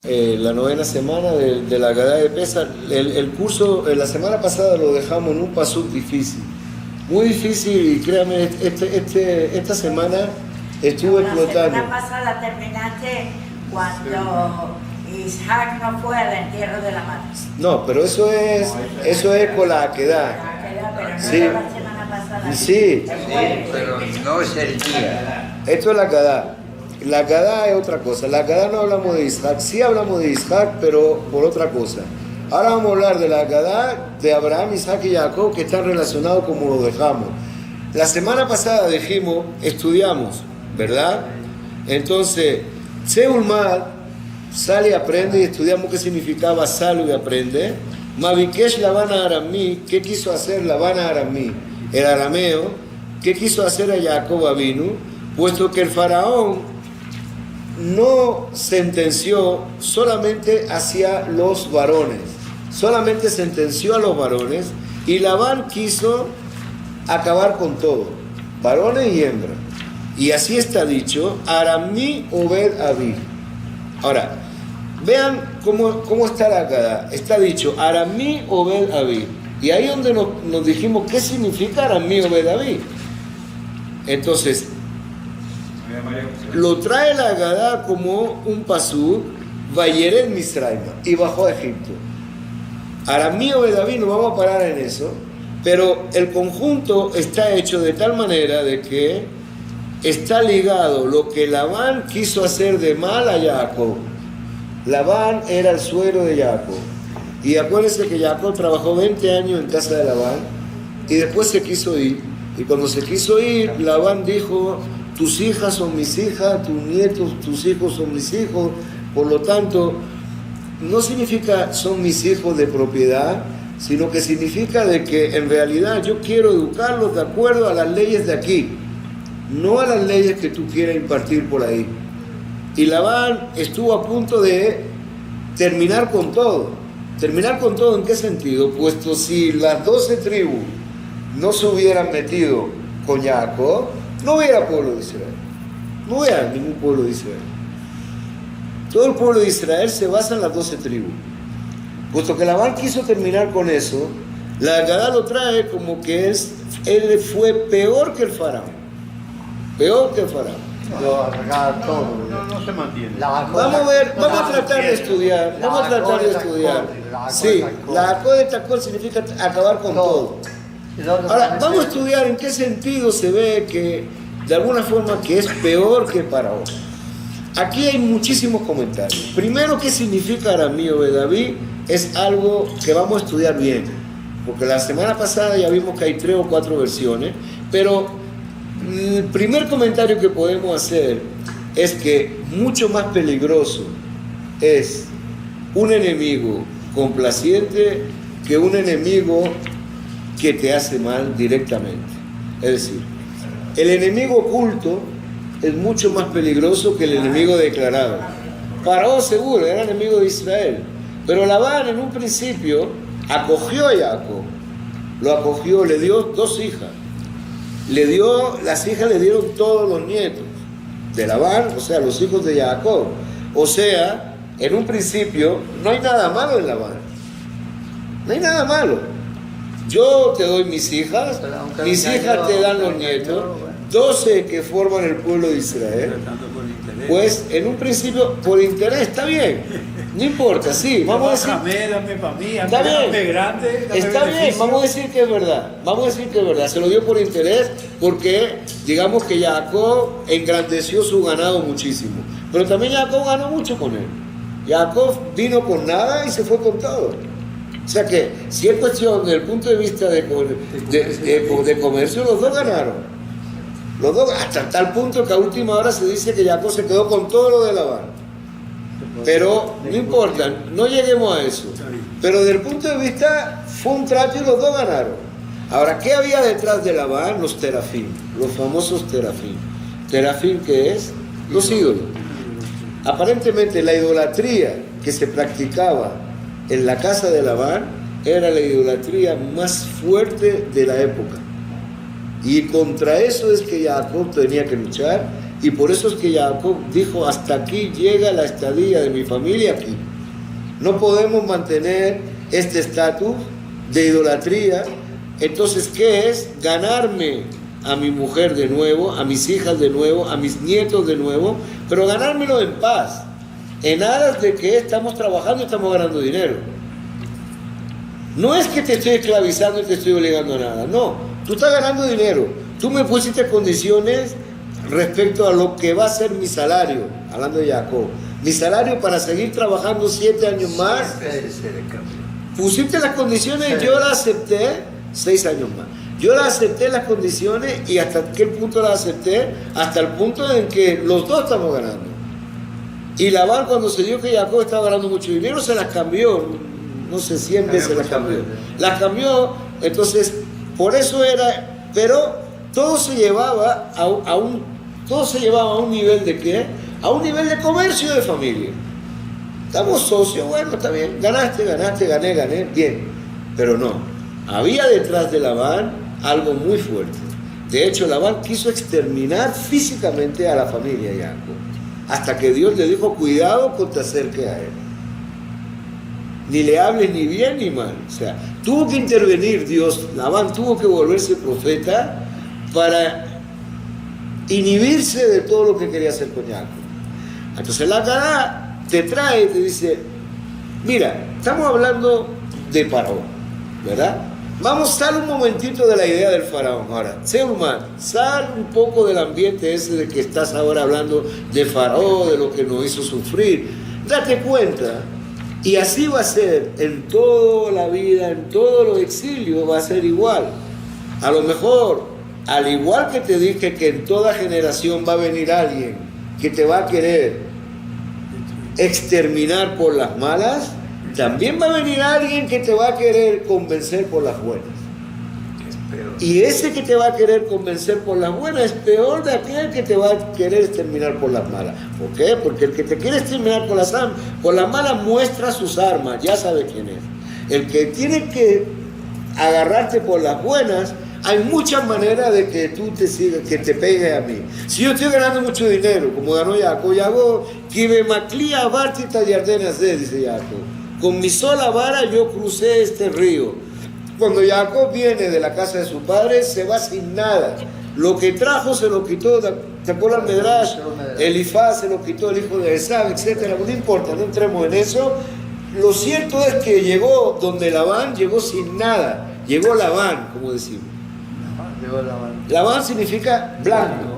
La novena semana de la Agadá de Pesach. El curso, la semana pasada lo dejamos en un pasuk difícil, muy difícil, y créame, esta semana estuve explotando. La semana pasada terminaste cuando Isaac no fue al entierro de la madre. No, pero eso es con la Akedah. Pero no Sí. era la semana pasada. Sí, Pero no es el día. esto es la Agadá. La Agadá es otra cosa. La Agadá no hablamos de Isaac, sí hablamos de Isaac, pero por otra cosa. Ahora vamos a hablar de la Agadá de Abraham, Isaac y Jacob, que están relacionados como lo dejamos. La semana pasada dijimos, estudiamos, ¿verdad? Entonces, Seulmad sale, aprende, y estudiamos qué significaba sale y aprende. Mavikesh Labán Aramí, ¿qué quiso hacer Labán Aramí? El arameo, ¿qué quiso hacer a Jacob Avinu? Puesto que el faraón no sentenció solamente hacia los varones, solamente sentenció a los varones, y Labán quiso acabar con todo, varones y hembras. Y así está dicho, Aramí Obed Avi. Ahora, vean cómo está la Agadá. Está dicho, Aramí Obed Avi. Y ahí donde nos dijimos, ¿qué significa Aramí Obed Avi? Entonces, lo trae la Agadá como un pasú, Vayeret Misraima, y bajó a Egipto. Aramí Obed Avi, no vamos a parar en eso, pero el conjunto está hecho de tal manera de que está ligado lo que Labán quiso hacer de mal a Jacob. Labán era el suegro de Jacob. Y acuérdense que Jacob trabajó 20 años en casa de Labán y después se quiso ir. Y cuando se quiso ir, Labán dijo, tus hijas son mis hijas, tus nietos, tus hijos son mis hijos. Por lo tanto, no significa son mis hijos de propiedad, sino que significa de que en realidad yo quiero educarlos de acuerdo a las leyes de aquí, no a las leyes que tú quieras impartir por ahí. Y Labán estuvo a punto de terminar con todo. ¿Terminar con todo en qué sentido? Puesto si las 12 tribus no se hubieran metido con Jacob, no hubiera pueblo de Israel. No hubiera ningún pueblo de Israel. Todo el pueblo de Israel se basa en las 12 tribus. Puesto que Labán quiso terminar con eso, la Agadá lo trae como que él fue peor que el faraón. Peor que el faraón. No se mantiene. Vamos a ver, vamos a tratar de estudiar. Sí, la Jacob de Tacor significa acabar con todo. Ahora, vamos a estudiar en qué sentido se ve que, de alguna forma, que es peor que Faraón. Aquí hay muchísimos comentarios. Primero, ¿qué significa Aramí Obed Avi? Es algo que vamos a estudiar bien, porque la semana pasada ya vimos que hay 3 o 4 versiones, pero el primer comentario que podemos hacer es que mucho más peligroso es un enemigo complaciente que un enemigo que te hace mal directamente. Es decir, el enemigo oculto es mucho más peligroso que el enemigo declarado. Faraón seguro era enemigo de Israel, pero Labán en un principio acogió a Jacob, lo acogió, le dio 2 hijas. Las hijas le dieron todos los nietos de Labán, o sea, los hijos de Jacob. O sea, en un principio no hay nada malo en Labán. No hay nada malo. Yo te doy mis hijas te dan los nietos, 12 que forman el pueblo de Israel. Pues en un principio, por interés, está bien. No importa, sí, vamos a decir. Dame para mí, Está bien, grande, está bien, vamos a decir que es verdad. Vamos a decir que es verdad. Se lo dio por interés porque, digamos que Jacob engrandeció su ganado muchísimo. Pero también Jacob ganó mucho con él. Jacob vino con nada y se fue con todo. O sea que, si es cuestión desde el punto de vista de comercio, los dos ganaron. Los dos, hasta tal punto que a última hora se dice que Jacob se quedó con todo lo de Labán. Pero no importa, no lleguemos a eso. Pero desde el punto de vista, fue un trato y los dos ganaron. Ahora, ¿qué había detrás de Labán? Los terafim, los famosos terafim. ¿Terafim qué es? Los ídolos. Aparentemente la idolatría que se practicaba en la casa de Labán era la idolatría más fuerte de la época. Y contra eso es que Jacob tenía que luchar, Y por eso es que Jacob dijo, hasta aquí llega la estadía de mi familia aquí. No podemos mantener este estatus de idolatría. Entonces, ¿qué es? Ganarme a mi mujer de nuevo, a mis hijas de nuevo, a mis nietos de nuevo, pero ganármelo en paz, en aras de que estamos trabajando y estamos ganando dinero. No es que te estoy esclavizando y te estoy obligando a nada, no, tú estás ganando dinero, tú me pusiste condiciones respecto a lo que va a ser mi salario, hablando de Jacob, mi salario para seguir trabajando 7 años más, pusiste las condiciones, yo las acepté, 6 años más. Yo las acepté las condiciones y hasta qué punto las acepté, hasta el punto en que los dos estamos ganando. Y Labán, cuando se dio que Jacob estaba ganando mucho dinero, se las cambió, no sé, 100 veces las cambió. Las cambió, entonces, por eso era, pero todo se llevaba a un nivel de ¿qué? A un nivel de comercio de familia. Estamos socios, bueno, está bien, ganaste, gané, bien, pero no. Había detrás de Labán algo muy fuerte. De hecho, Labán quiso exterminar físicamente a la familia de Jacob, hasta que Dios le dijo, cuidado con te acerques a él. Ni le hables ni bien ni mal. O sea, tuvo que intervenir Dios, Labán tuvo que volverse profeta para inhibirse de todo lo que quería hacer con Jacob. Entonces la Gadá te trae y te dice, mira, estamos hablando de Faraón, ¿verdad? Vamos, sal un momentito de la idea del faraón ahora. Sé humano, sal un poco del ambiente ese de que estás ahora hablando de Faraón, de lo que nos hizo sufrir. Date cuenta, y así va a ser en toda la vida, en todos los exilios, va a ser igual. A lo mejor, al igual que te dije que en toda generación va a venir alguien que te va a querer exterminar por las malas, también va a venir alguien que te va a querer convencer por las buenas. Y ese que te va a querer convencer por las buenas es peor de aquel que te va a querer exterminar por las malas. ¿Por qué? Porque el que te quiere exterminar por las malas muestra sus armas, ya sabe quién es. El que tiene que agarrarte por las buenas, hay muchas maneras de que tú te sigas, que te pegues a mí. Si yo estoy ganando mucho dinero, como ganó Jacob, que me maclía Bartita y Ardenas, dice Jacob. Con mi sola vara yo crucé este río. Cuando Jacob viene de la casa de su padre, se va sin nada. Lo que trajo se lo quitó, ¿te acuerdas el Medrash? Elifaz se lo quitó el hijo de Esab, etc. No importa, no entremos en eso. Lo cierto es que llegó donde Labán, llegó sin nada. Llegó Labán, como decimos. Labán significa blanco.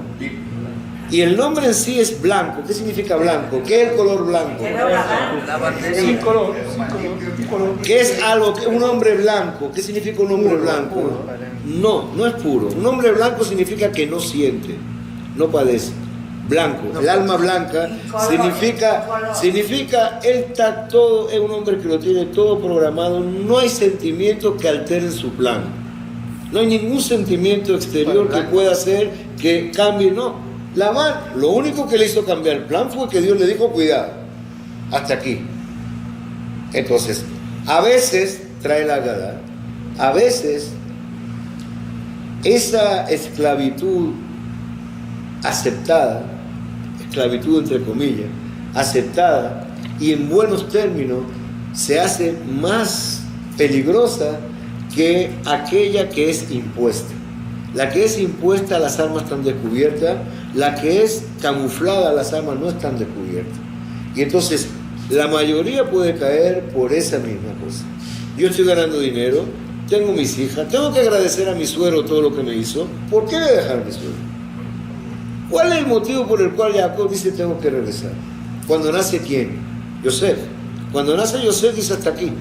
Y el nombre en sí es blanco. ¿Qué significa blanco? ¿Qué es el color blanco? Sin color. ¿Qué es algo, un hombre blanco? ¿Qué significa un hombre blanco? No, no es puro. Un hombre blanco significa que no siente, no padece. Blanco, el alma blanca significa él está todo, es un hombre que lo tiene todo programado, no hay sentimientos que alteren su plan. No hay ningún sentimiento exterior que pueda hacer que cambie, no. Labán, lo único que le hizo cambiar el plan fue que Dios le dijo, cuidado, hasta aquí. Entonces, a veces, trae la Gadá, a veces esa esclavitud aceptada, esclavitud entre comillas, aceptada y en buenos términos, se hace más peligrosa que aquella que es impuesta. La que es impuesta, las armas están descubiertas, la que es camuflada, las armas no están descubiertas. Y entonces, la mayoría puede caer por esa misma cosa. Yo estoy ganando dinero, tengo mis hijas, tengo que agradecer a mi suegro todo lo que me hizo. ¿Por qué voy a dejar a mi suegro? ¿Cuál es el motivo por el cual Jacob dice tengo que regresar? Cuando nace ¿quién? Yosef. Cuando nace Yosef dice hasta aquí.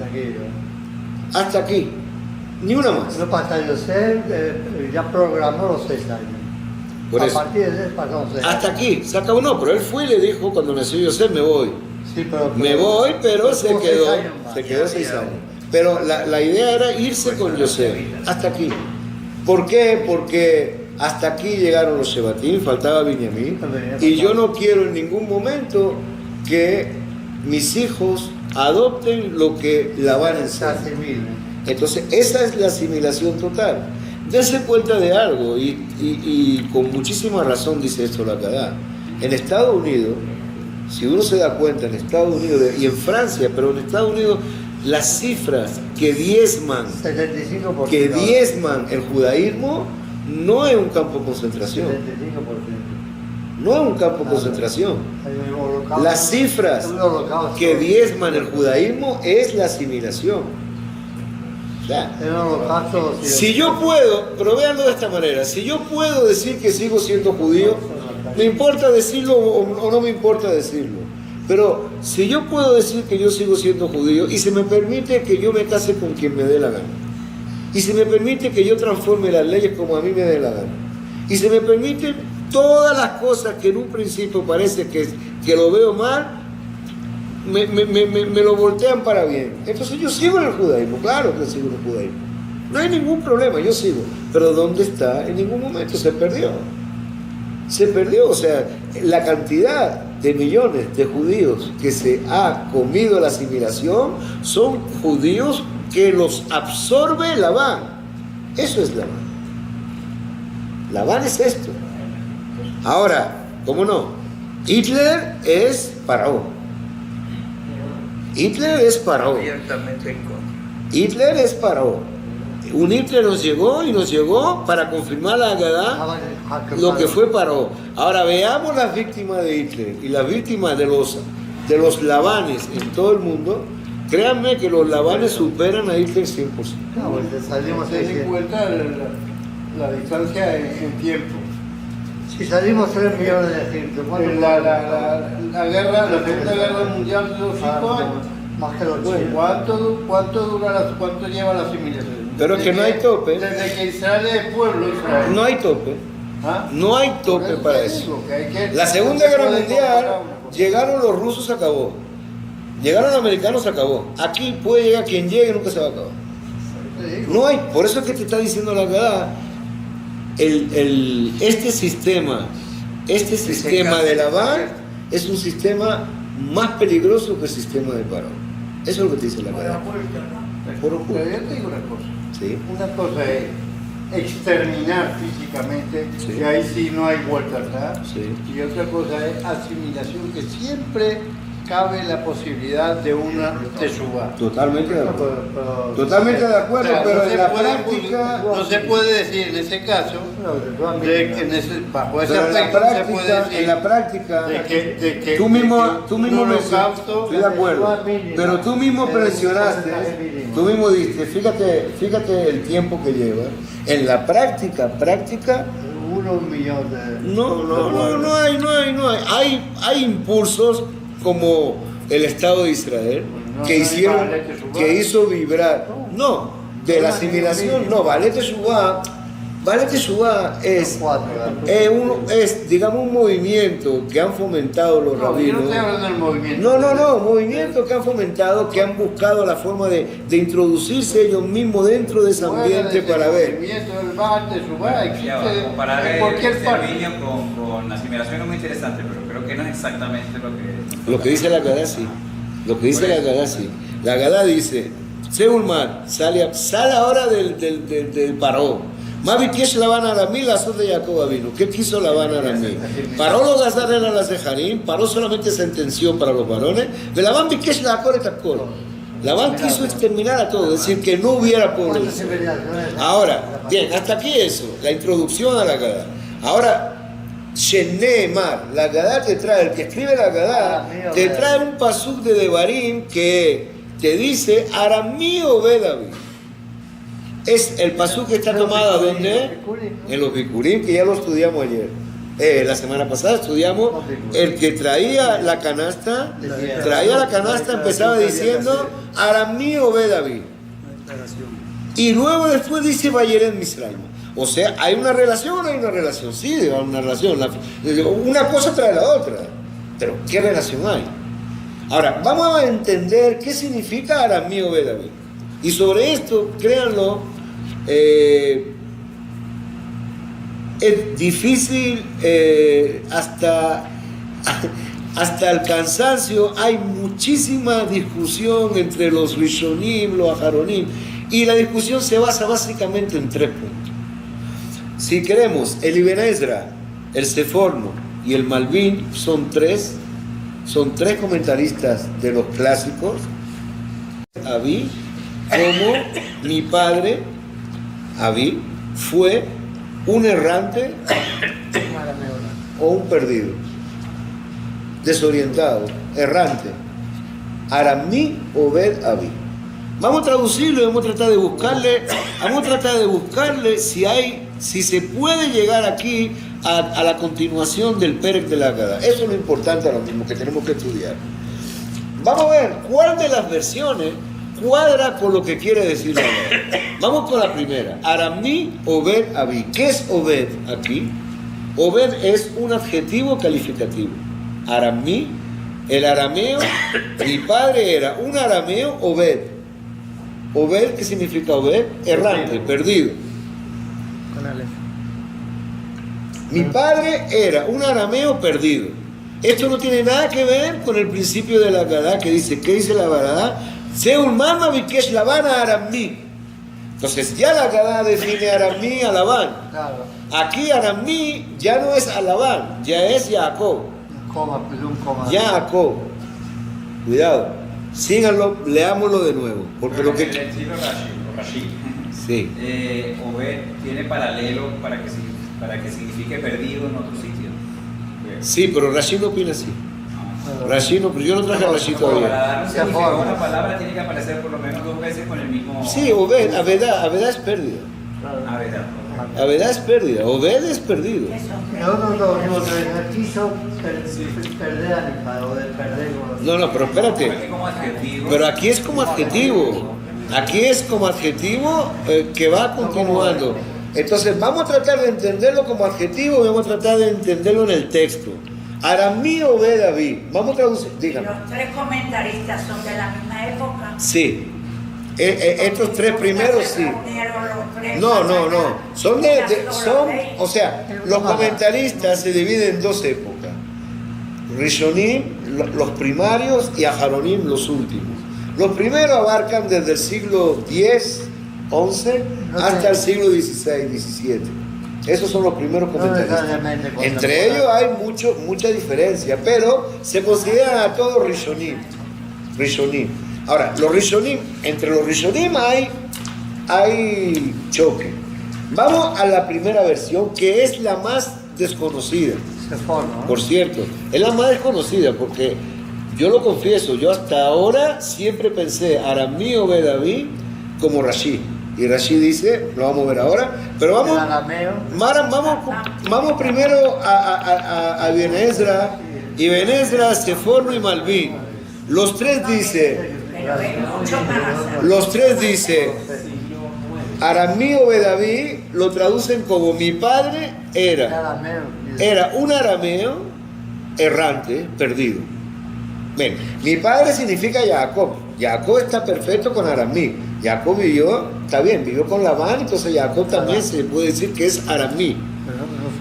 Hasta aquí. Ni una más. No pasa, Yosef ya programó los 6 años. Por eso. A partir de eso pasaron 6 años. Hasta aquí, se acabó. No, pero él fue y le dijo cuando nació Yosef, me voy. Sí, pero Me voy, pero se quedó 6 años. Pero la idea era irse con Yosef. Hasta aquí. ¿Por qué? Porque hasta aquí llegaron los Shebatim, faltaba Binyamin. Y yo no quiero en ningún momento que mis hijos adopten lo que Labán enseña. Entonces, esa es la asimilación total. Dense cuenta de algo, y con muchísima razón dice esto la Gadá. En Estados Unidos, si uno se da cuenta, en Estados Unidos y en Francia, pero en Estados Unidos, las cifras que diezman 75%. el judaísmo no es un campo de concentración. 75%. No es un campo de concentración. Las cifras que diezman el judaísmo es la asimilación. O sea, si yo puedo, pero véanlo de esta manera, si yo puedo decir que sigo siendo judío, me importa decirlo o no me importa decirlo. Pero si yo puedo decir que yo sigo siendo judío y se me permite que yo me case con quien me dé la gana, y se me permite que yo transforme las leyes como a mí me dé la gana, y se me permite todas las cosas que en un principio parece que lo veo mal, me lo voltean para bien. Entonces yo sigo en el judaísmo, claro que sigo en el judaísmo. No hay ningún problema, yo sigo. Pero ¿dónde está? En ningún momento se perdió. Se perdió, o sea, la cantidad de millones de judíos que se ha comido la asimilación son judíos que los absorbe Labán. Eso es Labán. Labán es esto. Ahora, ¿cómo no? Hitler es Faraón. Hitler es Faraón. Abiertamente en contra. Hitler es Faraón. Un Hitler nos llegó para confirmar la Agadá, lo que fue Faraón. Ahora veamos las víctimas de Hitler y las víctimas de los Labanes en todo el mundo. Créanme que los Labanes superan a Hitler 100%. Salimos Ten en cuenta la distancia en tiempo. Si salimos 3 millones de Egipto, ¿cuánto? La Segunda Guerra Mundial de los 5 años. Más que los Pues, chinos. ¿cuánto lleva la asimilación? Pero que no hay tope. Desde que Israel es pueblo, Israel. No hay tope. ¿Ah? No hay tope Por eso para te eso. digo que hay que- La Segunda no se Guerra puede Mundial, comparar una cosa. llegaron los rusos, se acabó. Llegaron los americanos, se acabó. Aquí puede llegar quien llegue, nunca se va a acabar. No hay, por eso es que te está diciendo la verdad. Este sistema de Labán es un sistema más peligroso que el sistema de Faraón. Eso es lo que te dice la verdad. Por oculto. Pero yo te digo una cosa. Sí. Una cosa es exterminar físicamente, Sí. y ahí sí no hay vuelta atrás. Sí. Y otra cosa es asimilación, que siempre cabe la posibilidad de una teshuva. Totalmente de acuerdo. Pero- Totalmente de acuerdo, pero no en se la puede- práctica. no se puede decir en ese caso, bajo ese Pero aspecto se puede decir en la práctica, de que tú mismo un mencionaste, holocausto, estoy de acuerdo, pero tú mismo mencionaste, tú mismo dijiste, fíjate el tiempo que lleva. En la práctica, 1 millón de... no hay. Hay impulsos como el Estado de Israel que hizo vibrar, de la asimilación, Ballet Teshuvah es digamos un movimiento que han fomentado los No, yo rabinos. no estoy hablando del movimiento. Movimientos que han fomentado, que han buscado la forma de introducirse ellos mismos dentro de ese ambiente para ver. El movimiento del Baal Teshuvah existe Comparar en cualquier el parte. exterminio con la asimilación es muy interesante, pero creo que no es exactamente Lo que dice la Agadá, sí. Lo que dice la Agadá, sí. La Agadá dice, Seulman, sale ahora del Paró. Mavi Kiesh Labán Aramí, la azul de Jacob vino. ¿Qué quiso Labán Aramí? Paró los Gazarer a las de Harim, paró solamente sentenció para los varones. De Labán Bikesh la Akor et Akor. Labán quiso exterminar a todos, es decir, que no hubiera pueblo de Israel. Ahora, bien, hasta aquí eso, la introducción a la Agadá. Ahora, Shenemar, la Agadá te trae, el que escribe la Agadá, te trae un pasuk de Devarim que te dice, Aramí Obedavi. Es el pasuk que está tomado ¿dónde? En los Bikurim, que ya lo estudiamos ayer. La semana pasada estudiamos el que traía la canasta, empezaba diciendo Aramí Obedavi. Y luego después dice Vayeret Misraim. O sea, ¿hay una relación o no hay una relación? Sí, hay una relación. Una cosa trae la otra. Pero, ¿qué relación hay? Ahora, vamos a entender qué significa Aramí Obedavi. Y sobre esto, créanlo, es difícil hasta el cansancio. Hay muchísima discusión entre los Rishonim, los Aharonim, y la discusión se basa básicamente en 3 puntos. Si queremos el Ibn Ezra, el Seforno y el Malvin son tres comentaristas de los clásicos. Abí, como mi padre, Abí, fue un errante o un perdido, desorientado, errante. Aramí, Obed, Abí. Vamos a traducirlo y vamos a tratar de buscarle si se puede llegar aquí a la continuación del Perec de la Haggadah. Eso es lo importante ahora mismo que tenemos que estudiar. Vamos a ver cuál de las versiones cuadra con lo que quiere decir la Haggadah. Vamos con la primera. Aramí, Obed, Abí. ¿Qué es Obed aquí? Obed es un adjetivo calificativo. Aramí, el arameo, mi padre era un arameo, Obed. Obed, ¿qué significa Obed? Errante, perdido. Mi padre era un arameo perdido. Esto no tiene nada que ver con el principio de la Haggadah que dice, ¿qué dice la Haggadah? Seul mama bikesh Labán a Aramí. Entonces ya la Haggadah define Aramí a Labán. Claro. Aquí Aramí ya no es a Labán, ya es Jacob. Un coma. Jacob. Cuidado. Síganlo, leámoslo de nuevo. Porque lo que... El estilo Rashi, Sí. Obed tiene paralelo para que signifique perdido en otro sitio. Sí, pero Rashi no opina así. Rashi no, pero yo no traje a Rashi Para todavía. dar un significado a una palabra tiene que aparecer por lo menos 2 veces con el mismo... Sí, Obed, Avedá es pérdida. A ver, Avedá es pérdida, Obed es perdido. Nosotros lo que quiso perder a mi padre, o de perder. No, pero espérate. aquí como adjetivo. Pero aquí es como adjetivo. Aquí es como adjetivo que va continuando. Entonces vamos a tratar de entenderlo como adjetivo y vamos a tratar de entenderlo en el texto. Aramí, Obed, Abí. Vamos a traducir. Dígame. Los tres comentaristas son de la misma época. Sí. Estos tres primeros sí. No. Son o sea, los comentaristas se dividen en dos épocas. Rishonim, los primarios, y Aharonim, los últimos. Los primeros abarcan desde el siglo X, XI, hasta el siglo XVI, XVII. Esos son los primeros comentaristas. Entre ellos hay mucha diferencia, pero se consideran a todos Rishonim. Ahora, los Rishonim, entre los Rishonim hay choque. Vamos a la primera versión, que es la más desconocida. Por cierto, es la más desconocida porque yo lo confieso, yo hasta ahora siempre pensé Aramí, Obed, Abí como Rashi. Y Rashi dice, lo vamos a ver ahora, pero vamos primero a Ben Ezra, y Ben Ezra, Seforno y Malvin. Los tres dice, Aramí, Obed, Abí, lo traducen como mi padre era un arameo errante, perdido. Bien, mi padre significa Jacob. Jacob está perfecto con Aramí. Jacob vivió con Labán, entonces Jacob también se puede decir que es Aramí.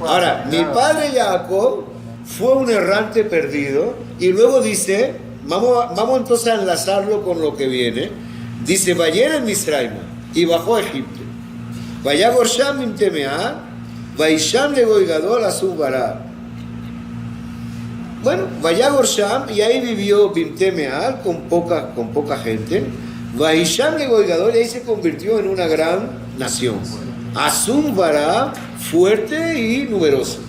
Ahora, mi padre Jacob fue un errante perdido, y luego dice, vamos entonces a enlazarlo con lo que viene. Dice, Vayer en Misraim, y bajó a Egipto. Vaya Gorsham Imtemea, Vaisham le Goigadol a su Bará. Bueno, vaya Gorsham, y ahí vivió Bimtemeal con poca gente. Vaisham le Goigadol, y ahí se convirtió en una gran nación. Azum Bará, fuerte y numerosa.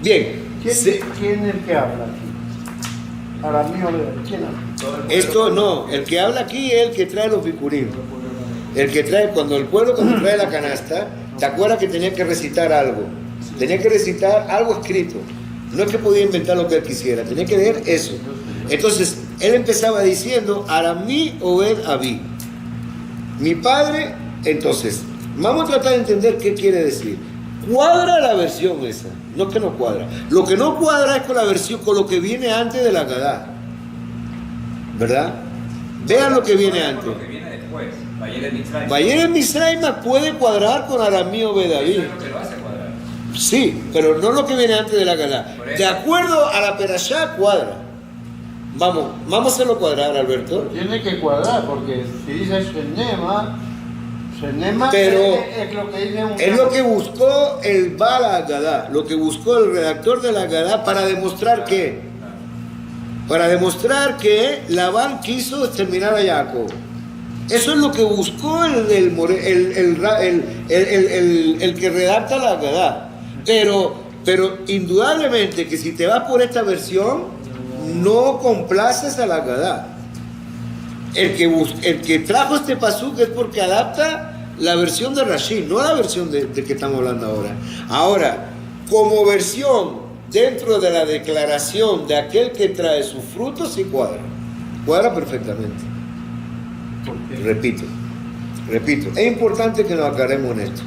Bien. ¿Quién es el que habla aquí? Para mí, ¿quién habla? Esto no, el que habla aquí es el que trae los bikurim. El que trae, cuando trae la canasta, ¿te acuerdas que tenía que recitar algo? Tenía que recitar algo escrito. No es que podía inventar lo que él quisiera, tenía que leer eso. Entonces, él empezaba diciendo, Aramí, Obed, Abí. Mi padre, entonces, vamos a tratar de entender qué quiere decir. Cuadra la versión esa, no que no cuadra. Lo que no cuadra es con la versión, con lo que viene antes de la Haggadah. ¿Verdad? Vean lo que viene antes. Lo que viene después, Vayer en Misraim. Vayer en Misraim puede cuadrar con Aramí, Obed, Abí. Eso es lo que lo hace cuadrar. Sí, pero no lo que viene antes de la Haggadah. De acuerdo a la Perashá, cuadra. Vamos a hacerlo cuadrar, Alberto. Tiene que cuadrar, porque si dice Shenema, Senema Pero es lo que dice un... es lo que buscó el Baal Agadá, lo que buscó el redactor de la Agadá para demostrar que, Labán quiso exterminar a Jacob. Eso es lo que buscó el que redacta la Agadá. Pero indudablemente que si te vas por esta versión, no complaces a la Agadá. El que trajo este pasuk es porque adapta la versión de Rashi, no la versión de que estamos hablando ahora. Ahora, como versión dentro de la declaración de aquel que trae sus frutos, sí cuadra perfectamente. Repito, es importante que nos aclaremos en esto.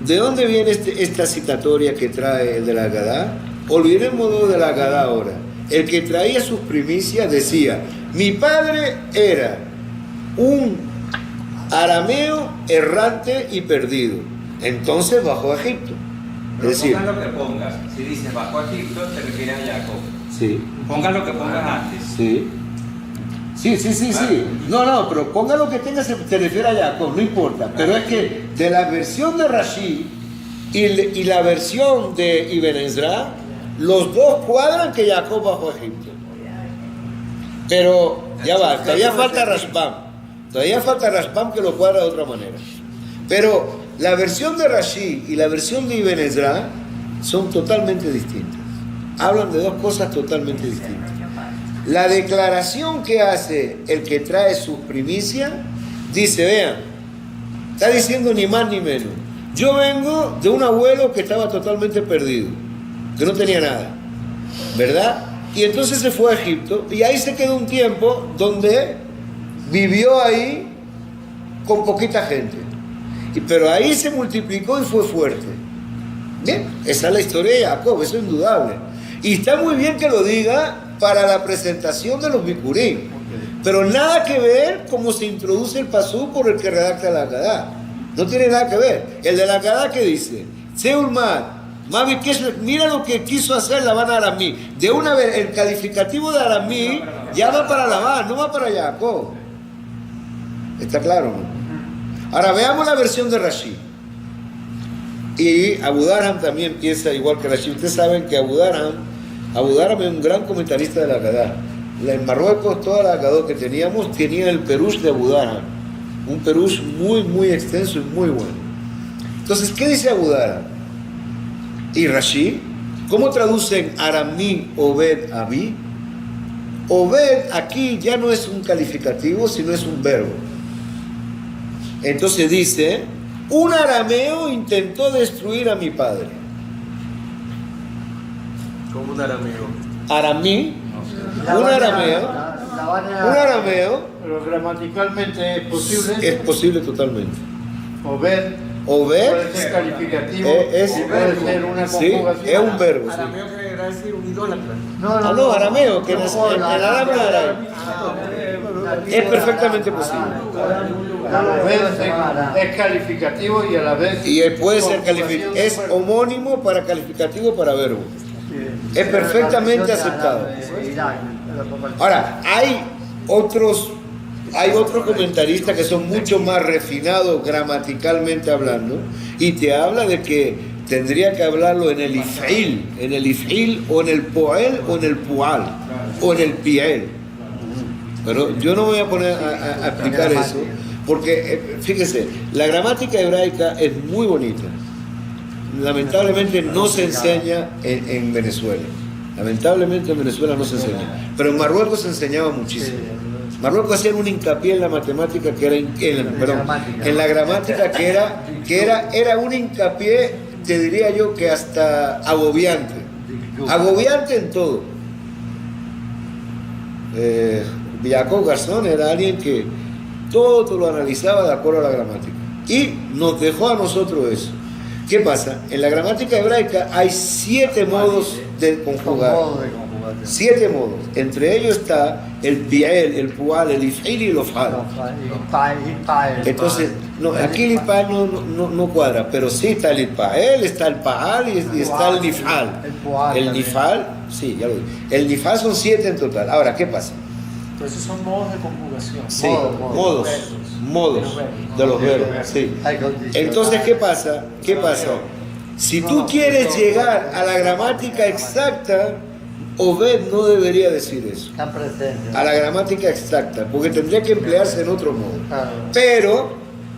¿De dónde viene esta citatoria que trae el de la Agadá? Olvidémonos de la Agadá ahora. El que traía sus primicias decía: mi padre era un arameo errante y perdido, entonces bajó a Egipto. Pero Es decir, pongas lo que pongas. Si dices bajó a Egipto, te refiere a Jacob. sí, Pongas lo que pongas antes. sí. Sí. No, pero ponga lo que tenga, se refiere a Jacob, no importa. Pero es que de la versión de Rashi y la versión de Ibn Ezra, los dos cuadran que Jacob bajó a Egipto. Pero ya va, todavía falta Rashbam que lo cuadra de otra manera. Pero la versión de Rashi y la versión de Ibn Ezra son totalmente distintas. Hablan de dos cosas totalmente distintas. La declaración que hace el que trae sus primicias dice: vean, está diciendo ni más ni menos. Yo vengo de un abuelo que estaba totalmente perdido, que no tenía nada, ¿verdad? Y entonces se fue a Egipto y ahí se quedó un tiempo donde vivió ahí con poquita gente. Pero ahí se multiplicó y fue fuerte. Bien, esa es la historia de Jacob, eso es indudable. Y está muy bien que lo diga para la presentación de los Bikurim, pero nada que ver cómo se introduce el pasú por el que redacta la Agadá. No tiene nada que ver. El de la Agadá que dice: mira lo que quiso hacer Labán a Aramí. De una vez, el calificativo de Aramí ya va para Labán, no va para Jacob. ¿Está claro, no? Ahora veamos la versión de Rashi. Y Abu Darham también piensa igual que Rashi. Ustedes saben que Abu Darham es un gran comentarista de la Agadá. En Marruecos, toda la Agadá que teníamos tenía el Perush de Abu Darham. Un Perush muy, muy extenso y muy bueno. Entonces, ¿qué dice Abu Darham? Y Rashi, ¿cómo traducen Aramí, Obed, Abí? Obed aquí ya no es un calificativo, sino es un verbo. Entonces dice: un arameo intentó destruir a mi padre. Como un arameo. Aramí, un arameo, Pero gramaticalmente es posible. es posible totalmente. Obed Obed puede ser calificativo, es puede ser una sí, conjugación. es un verbo. Sí. Arameo quiere decir un idólatra. No, arameo, que es el arameo de Arameo. Es perfectamente posible. Obed es calificativo y a la vez Y puede ser conjugación de es verbo. homónimo para calificativo para verbo. Es perfectamente aceptado. Ahora, hay otros comentaristas que son mucho más refinados gramaticalmente hablando, y te habla de que tendría que hablarlo en el if'il o en el poel o en el pual o en el piel. Pero yo no voy a poner a explicar eso, porque fíjese, la gramática hebraica es muy bonita. Lamentablemente no se enseña en Venezuela. Lamentablemente en Venezuela no se enseña. Pero en Marruecos se enseñaba muchísimo. Marruecos hacía un hincapié en la matemática que era, en la gramática que era un hincapié, te diría yo, que hasta agobiante. Agobiante en todo. Jacob Garzón era alguien que todo lo analizaba de acuerdo a la gramática. Y nos dejó a nosotros eso. ¿Qué pasa? En la gramática hebraica hay 7 modos de conjugar. 7 modos. Entre ellos está el piel, el pual, el if'il y el ofal. Entonces, no, aquí el ifal no cuadra, pero sí está el ipael, está el paal y está el nifal. El nifal, sí, ya lo dije. El nifal son 7 en total. Ahora, ¿qué pasa? Entonces son modos de conjugación. Sí, Modos, modos de los verbos, sí. Hay condiciones. Entonces, ¿qué pasa? ¿Qué pasa? Si tú quieres llegar a la gramática exacta, Obed no debería decir eso. Están presentes. A la gramática exacta, porque tendría que emplearse en otro modo. Claro. Pero,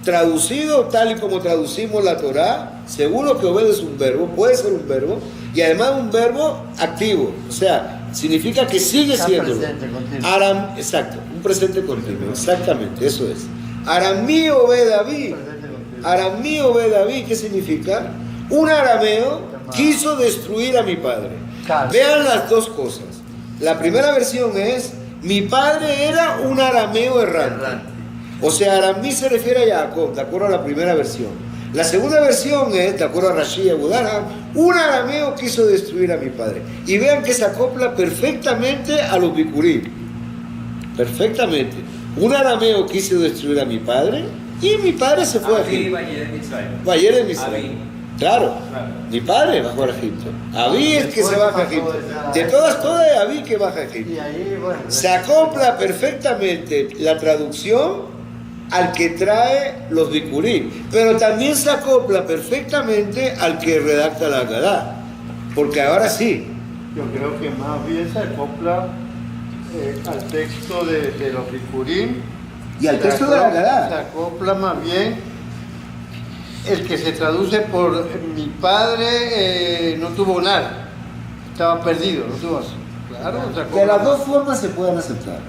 traducido tal y como traducimos la Torá, seguro que Obed es un verbo, puede ser un verbo, y además un verbo activo. O sea, significa que sigue Está siendo. presente continuo. Exacto, un presente continuo, exactamente, eso es. Aramí Obed David. Aramí Obed David, ¿qué significa? Un arameo quiso destruir a mi padre. Claro. Vean las dos cosas. La primera versión es, mi padre era un arameo errante. O sea, Aramí se refiere a Jacob, de acuerdo a la primera versión. La segunda versión es, de acuerdo a Rashi y Abu Darham, un arameo quiso destruir a mi padre. Y vean que se acopla perfectamente a los bikurim. Perfectamente. Un arameo quiso destruir a mi padre y mi padre se fue a Egipto. Vayer de Misraim. Claro, mi padre bajó a Egipto. Abí es que se baja a Egipto. De todas es Abí que baja a Egipto. Y ahí, bueno, Se acopla perfectamente la traducción al que trae los bikurim, pero también se acopla perfectamente al que redacta la Agadá. Porque ahora sí, Yo creo que más bien se acopla al texto de los Bikurim. y al texto de la Se Agadá. acopla más bien el que se traduce por mi padre no tuvo nada, estaba perdido, no tuvo. Claro, se acopla. De las dos formas se pueden aceptar.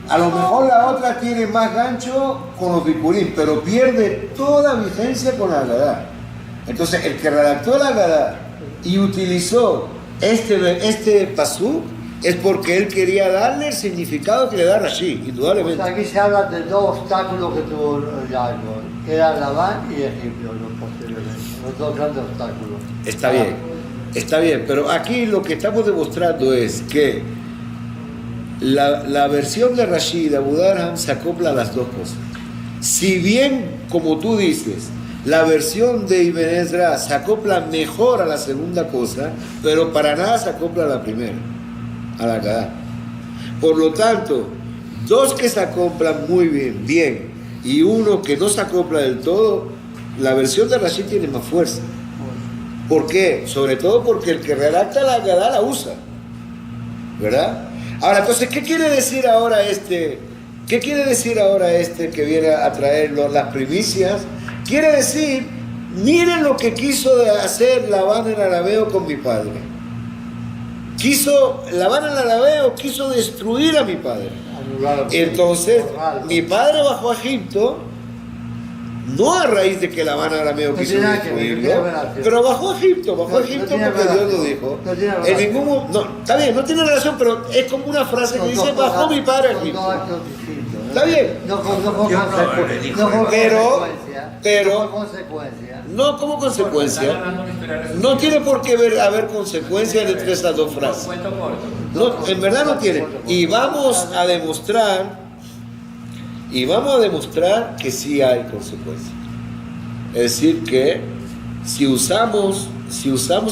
A lo mejor la otra tiene más gancho con los bikurim, pero pierde toda vigencia con la Agadá. Entonces, el que redactó la Agadá y utilizó este pasú es porque él quería darle el significado que le da Rashi, pues indudablemente. aquí se habla de dos obstáculos que tuvo Jacob, que era Labán y Egipto, los dos grandes obstáculos. Está bien, pero aquí lo que estamos demostrando es que la versión de Rashi de Abu Darham se acopla a las dos cosas. Si bien, como tú dices, la versión de Ibn Ezra se acopla mejor a la segunda cosa, pero para nada se acopla a la primera, a la Agadá. Por lo tanto, dos que se acoplan muy bien, y uno que no se acopla del todo, la versión de Rashi tiene más fuerza. ¿Por qué? Sobre todo porque el que redacta la Agadá la usa, ¿verdad? Ahora, entonces, ¿qué quiere decir ahora este? ¿Qué quiere decir ahora este que viene a traer las primicias? Quiere decir, miren lo que quiso hacer Labán el arameo con mi padre. Labán el arameo quiso destruir a mi padre. Entonces, mi padre bajó a Egipto, no a raíz de que Labán el arameo quiso destruirlo, pero bajó a Egipto porque Dios lo dijo. En ningún está bien, no tiene relación, pero es como una frase que dice, bajó mi padre a Egipto. Está bien. No como consecuencia. No tiene por qué haber consecuencias entre esas dos frases. No, en verdad no tiene. Y vamos a demostrar que sí hay consecuencias. Es decir, que si usamos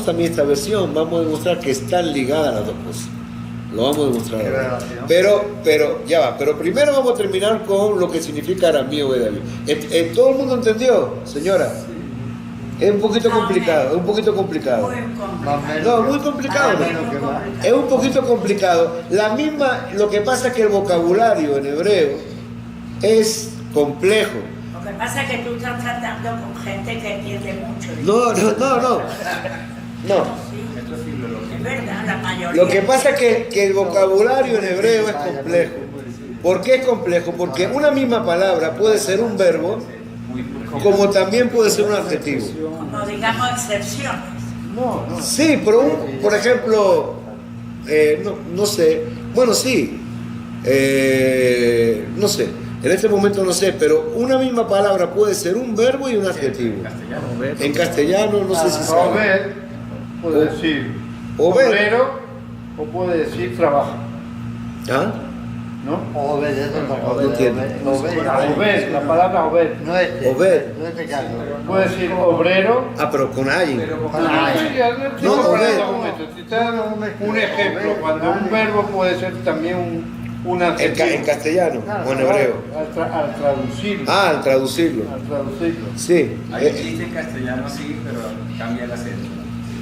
también esta versión, vamos a demostrar que están ligadas las dos cosas. Lo vamos a demostrar ahora. Pero ya va. Pero primero vamos a terminar con lo que significa Aramí Obed David. ¿Todo el mundo entendió, señora? Es un poquito complicado, No, muy complicado. Es un poquito complicado. Lo que pasa es que el vocabulario en hebreo es complejo. Lo que pasa es que tú estás tratando con gente que entiende mucho. No. Es verdad, la mayoría. Lo que pasa es que el vocabulario en hebreo es complejo. ¿Por qué es complejo? Porque una misma palabra puede ser un verbo, como también puede ser un adjetivo. Como digamos excepciones. Sí, pero por ejemplo, no sé. Bueno, sí. No sé. En este momento no sé, pero una misma palabra puede ser un verbo y un adjetivo. En castellano no sé si sabe. Obed puede decir obrero o puede decir trabajo. ¿Ah? ¿No? Obed, eso no entiendo. Obed, la palabra obed. No este. Obed. No este caso. Puede decir obrero. Ah, pero con alguien. No, obed. Un ejemplo, cuando un verbo puede ser también una En castellano Claro, o en hebreo. Al traducirlo. Al traducirlo. Al traducirlo. Sí. Hay un chiste en castellano sí, pero cambia el acento.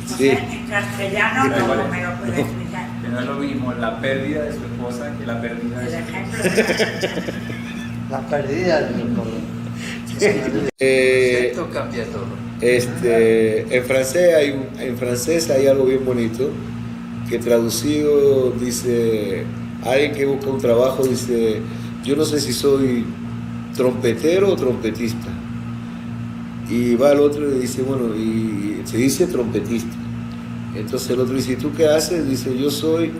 No Sí. sé, en castellano, Sí, ¿cómo vale. me lo puedes explicar? Que no es lo mismo la pérdida de su esposa que la pérdida de El su ejemplo de La pérdida del recuerdo. Esto cambia todo. En francés hay algo bien bonito que traducido dice, alguien que busca un trabajo dice, yo no sé si soy trompetero o trompetista. Y va el otro y le dice, bueno, y se dice trompetista. Entonces el otro dice, ¿y tú qué haces? Dice, yo soy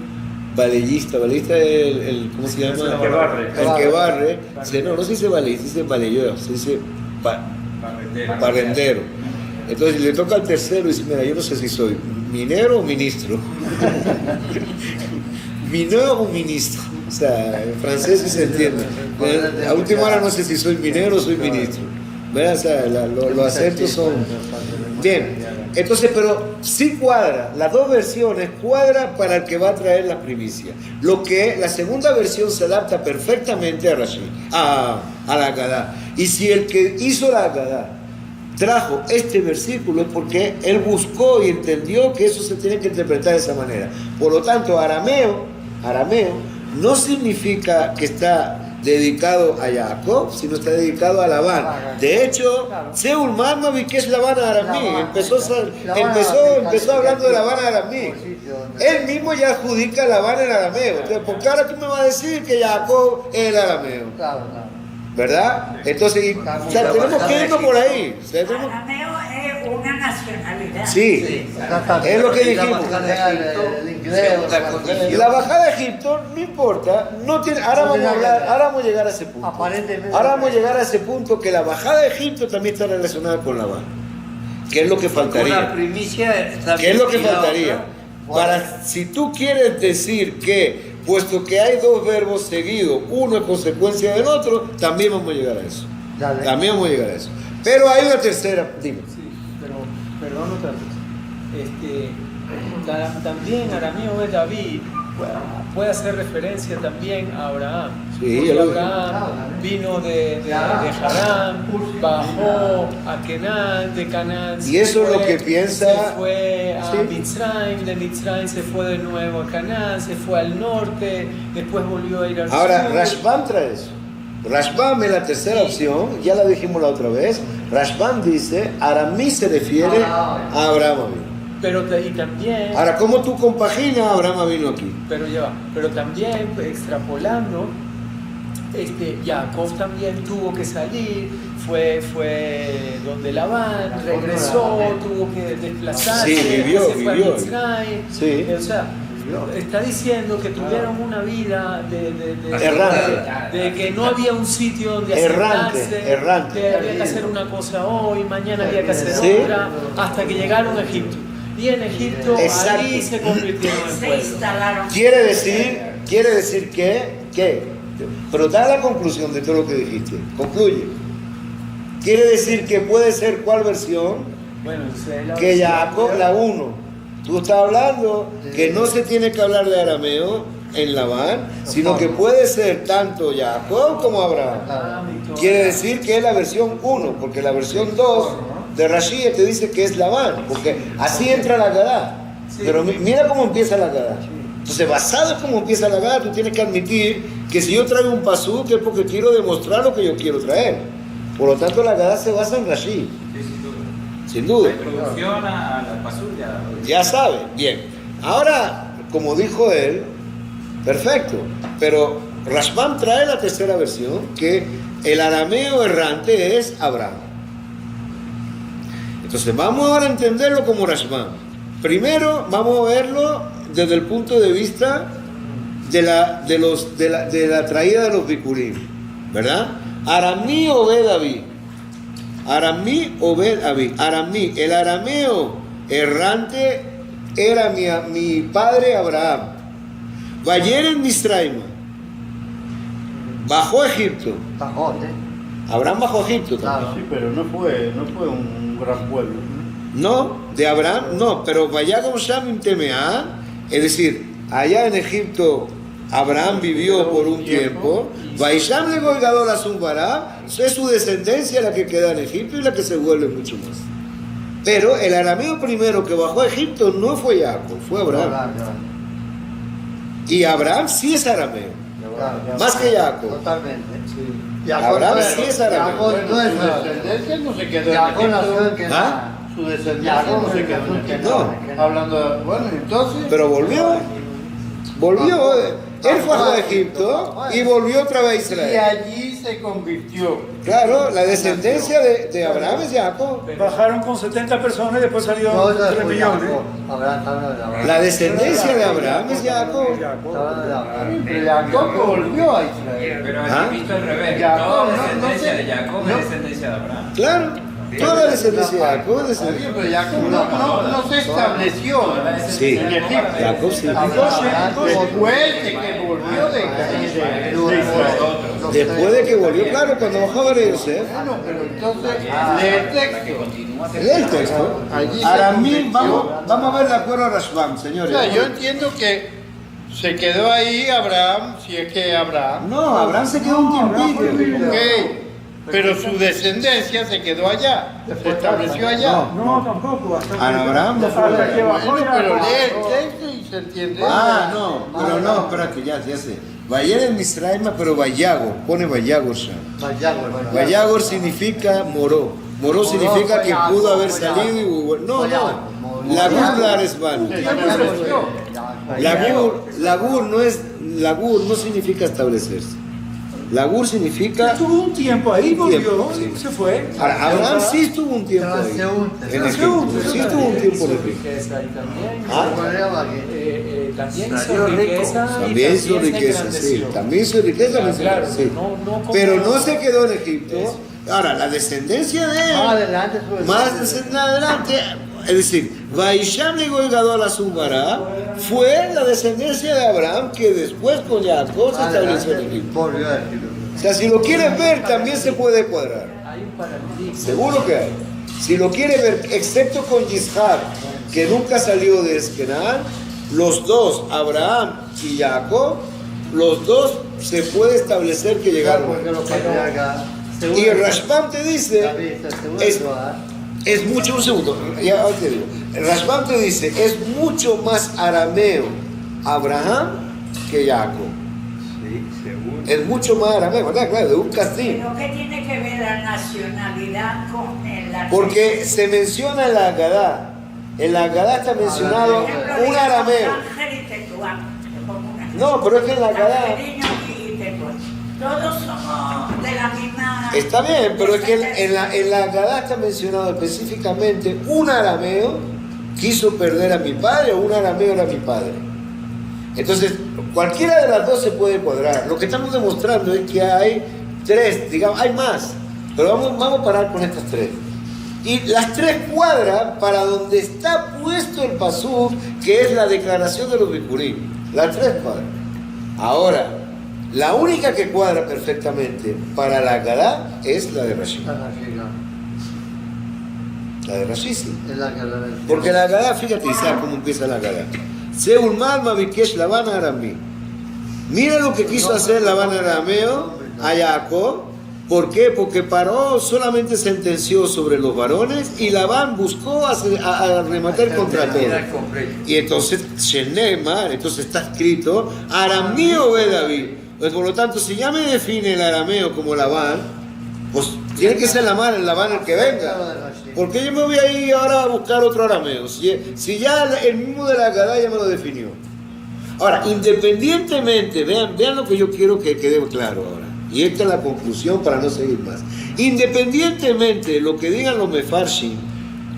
balellista. Balellista es ¿cómo se llama? El que barre. El que barre. Dice, no se dice balellista, se dice balellero, se dice barrendero. Entonces le toca al tercero y dice, mira, yo no sé si soy minero o ministro. Minero o ministro. O sea, en francés sí se entiende. A última hora no sé si soy minero o soy ministro. ¿Verdad? O sea, los acentos son... Bien, entonces, pero sí cuadra, las dos versiones cuadra para el que va a traer la primicia. Lo que la segunda versión se adapta perfectamente a Rashi, a la Haggadah. Y si el que hizo la Haggadah trajo este versículo es porque él buscó y entendió que eso se tiene que interpretar de esa manera. Por lo tanto, arameo no significa que está dedicado a Jacob, sino está dedicado a Labán. De hecho, Seul Marmavi, que es Labán Aramí, empezó hablando de Labán Aramí. Él mismo ya adjudica a Labán en arameo. Entonces, ¿por qué ahora tú me vas a decir que Jacob es el arameo? ¿Verdad? Entonces, o sea, tenemos que irnos por ahí. O sea, tenemos- Arameo es una nacionalidad. Sí, es lo que dijimos. La bajada a Egipto no importa, no tiene, ahora vamos a llegar a ese punto. Aparentemente. Ahora vamos a llegar a ese punto que la bajada a Egipto también está relacionada con Labán. ¿Qué es lo que Con la faltaría? primicia está ¿Qué es lo que vinculada a faltaría? otra. Para, si tú quieres decir que, puesto que hay dos verbos seguidos, uno es consecuencia del otro, también vamos a llegar a eso. Dale. También vamos a llegar a eso. Pero hay una tercera, dime. Sí, pero perdón otra vez. También arameo de David puede hacer referencia también a Abraham. Sí, Porque ya lo dije. Abraham vino de Harán, bajó a Canaán, de Canaán Y eso es lo que piensa- se fue a Sí. Mitzrayim, de Mitzrayim se fue de nuevo a Canaán, se fue al norte, después volvió a ir al Ahora, sur. Rashbam trae eso. Rashbam es la tercera opción, ya la dijimos la otra vez. Rashbam dice, Aramí se refiere a Abraham vino. Pero y también, Ahora, ¿cómo tú compaginas Abraham vino aquí? pero ya va, pero también extrapolando, Jacob también tuvo que salir, fue donde Labán, regresó, tuvo que desplazarse, Sí, vivió, se fue a vivió. Mitzrayim. Sí. O sea, está diciendo que tuvieron una vida Errante. de que no había un sitio donde Errante, asentarse, errante. que había que hacer una cosa hoy, mañana había que hacer Sí. otra, hasta que llegaron a Egipto. Y en Egipto Exacto. ahí se convirtieron en Se pueblo. instalaron. Quiere decir que, pero da la conclusión de todo lo que dijiste. Concluye. Quiere decir que puede ser ¿cuál versión? Bueno, esa es la Que versión. Jacob, la 1. Tú estás hablando que no se tiene que hablar de arameo en Labán, sino que puede ser tanto Jacob como Abraham. Quiere decir que es la versión 1, porque la versión 2 de Rashi te dice que es Labán, porque así entra la Haggadah. Pero mira cómo empieza la Haggadah. Entonces, basado en cómo empieza la Haggadah, tú tienes que admitir que si yo traigo un pasú, que es porque quiero demostrar lo que yo quiero traer. Por lo tanto, la Haggadah se basa en Rashi, Sí, sin duda. sin duda. La introducción a la pasú Ya sabe, bien. Ahora, como dijo él, perfecto. Pero Rashbam trae la tercera versión, que el arameo errante es Abraham. Entonces vamos ahora a entenderlo como Rashbam. Primero vamos a verlo desde el punto de vista de la traída de los bikurim, ¿verdad? Aramí Obed Abí. Aramí Obed Abí. Aramí, el arameo errante era mi padre Abraham. Vayer en Misraima. Bajó a Egipto. Pajote. Abraham bajó a Egipto también. Claro. Sí, pero no fue un gran pueblo. No, de Abraham no, pero vaya con Shamim Temeá, es decir, allá en Egipto Abraham vivió por un tiempo. Vaisham le Golgadol a Zumbará, es su descendencia la que queda en Egipto y la que se vuelve mucho más. Pero el arameo primero que bajó a Egipto no fue Jacob, fue Abraham. Y Abraham sí es arameo, más que Jacob. Totalmente. Abraham sí es arameo. Jacob no es Su descendencia no se quedó en Jacob nació en Egipto. Kenan. Su descendencia no se quedó en Egipto. No. Hablando de, bueno, entonces. Pero volvió. Él fue a Egipto y volvió otra vez a Y Israel. allí se convirtió. Claro, la descendencia de Abraham es Jacob. Bajaron con 70 personas y después No, salieron eso 3 es millones. Jacob. Abraham está hablando de Abraham. La descendencia de Abraham es Jacob. Está hablando de Abraham. Pero Jacob volvió a Israel. Pero ¿Ah? aquí visto al revés. Jacob, Toda no descendencia sé. de Jacob No. es descendencia de Abraham. Claro, toda la descendencia de Jacob es Está bien, descendencia. pero Jacob no se estableció Toda la descendencia Sí, de Jacob era Jacob sí. después de que volvió de Israel. Después de que volvió, claro, cuando bajó a Yosef. Bueno, pero entonces lee el la que texto. continúa. Lee el texto. Allí se Aramí, convirtió. vamos a ver de acuerdo a Rashbam, O señores. sea, yo entiendo que se quedó ahí Abraham, si es que Abraham. No, Abraham se quedó un tiempito. Ok, pero su descendencia se quedó allá, se estableció allá. No, tampoco. Hasta Abraham no fue. hasta que bajó Bueno, pero ya. lee el texto y se entiende. No, pero no, espérate, ya sé. Vayer en Misraim, pero Vayagor, pone Vayagor ya. Vayagor significa moró. Moró significa que pudo haber salido y... No, Lagur es vano. Se estableció. Lagur no significa establecerse. Lagur significa... Estuvo un tiempo ahí, volvió, Sí. se fue. Ahora, Abraham sí estuvo un tiempo ahí. En Egipto. Sí estuvo un tiempo en Egipto. Riqueza y también, Ah. también hizo Salió rico. riqueza y También hizo se riqueza, sí. engrandeció. También hizo riqueza, Claro, sí. no como- Pero no se quedó en Egipto. Ahora, la descendencia de él... Más adelante Más adelante, es decir, Vaisham le Golgadol a Zumbará fue la descendencia de Abraham que después con Jacob se estableció en Egipto. Volvió a Egipto. O sea, si lo quieres ver, también se puede cuadrar. Hay un paradigma. Seguro que hay. Si lo quieres ver, excepto con Yishak, que nunca salió de Eskenán, los dos, Abraham y Jacob, los dos se puede establecer que llegaron. Porque los patriarcas. Y Rashbam te dice, es mucho, un segundo, ya te digo, Rashbam te dice, es mucho más arameo Abraham que Jacob. Es mucho más arameo, ¿verdad? Claro, de un castillo. ¿Pero qué tiene que ver la nacionalidad con el Porque se menciona en la Agadá. En la Agadá está mencionado Por ejemplo, un digamos, arameo. Ángel y Tetuán, te pongo un ejemplo. No, pero es que en la Agadá... Angeliño y Tetuán. Todos somos de la misma... Está bien, pero es que en la Agadá está mencionado específicamente un arameo quiso perder a mi padre o un arameo era mi padre. Entonces, cualquiera de las dos se puede cuadrar. Lo que estamos demostrando es que hay tres, digamos, hay más, pero vamos a parar con estas tres. Y las tres cuadran para donde está puesto el pasú, que es la declaración de los Bikurim. Las tres cuadran. Ahora, la única que cuadra perfectamente para la Agadá es la de Rashi. La de Rashi sí. Porque la Agadá, fíjate, Isaac, cómo empieza la Agadá. Seul Malma Bikesh Labán Aramí. Mira lo que quiso hacer Labán Arameo a Jacob. ¿Por qué? Porque Paró solamente sentenció sobre los varones y Labán buscó a rematar contra todos. Y entonces, Shenemar, entonces está escrito, Aramío ve David. Pues, por lo tanto, si ya me define el arameo como Labán, pues tiene que ser Labán el que venga. Porque yo me voy a ir ahora a buscar otro arameo. Si ya el mismo de la Agadá ya me lo definió. Ahora, independientemente, vean lo que yo quiero que quede claro ahora. Y esta es la conclusión para no seguir más. Independientemente de lo que digan los Mefarshim,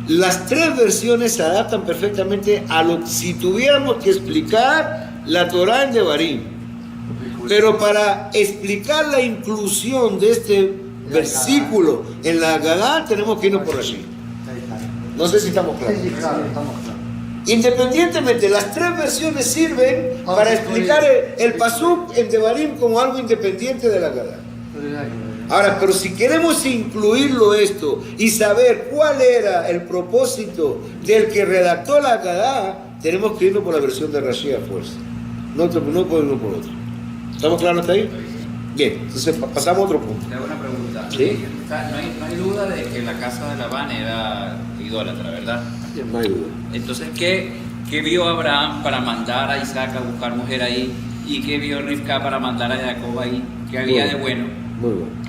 las tres versiones se adaptan perfectamente a lo si tuviéramos que explicar la Torá en Devarim. Pero para explicar la inclusión de este versículo en la Agadá, tenemos que irnos por allí. No sé si estamos claros. Sí, claro, estamos claros. Independientemente, las tres versiones sirven para explicar el pasuk en Devarim como algo independiente de la Agadá. Ahora, pero si queremos incluirlo esto y saber cuál era el propósito del que redactó la Agadá, tenemos que irnos por la versión de Rashi a fuerza. No por uno por otro. ¿Estamos claros hasta ahí? Bien, entonces pasamos a otro punto. Te hago una pregunta. Sí. No hay duda de que la casa de Labán era idólatra, ¿verdad? No hay duda. Entonces, ¿qué vio Abraham para mandar a Isaac a buscar mujer ahí? ¿Y qué vio Rivka para mandar a Jacob ahí? ¿Qué había de bueno? Muy bueno.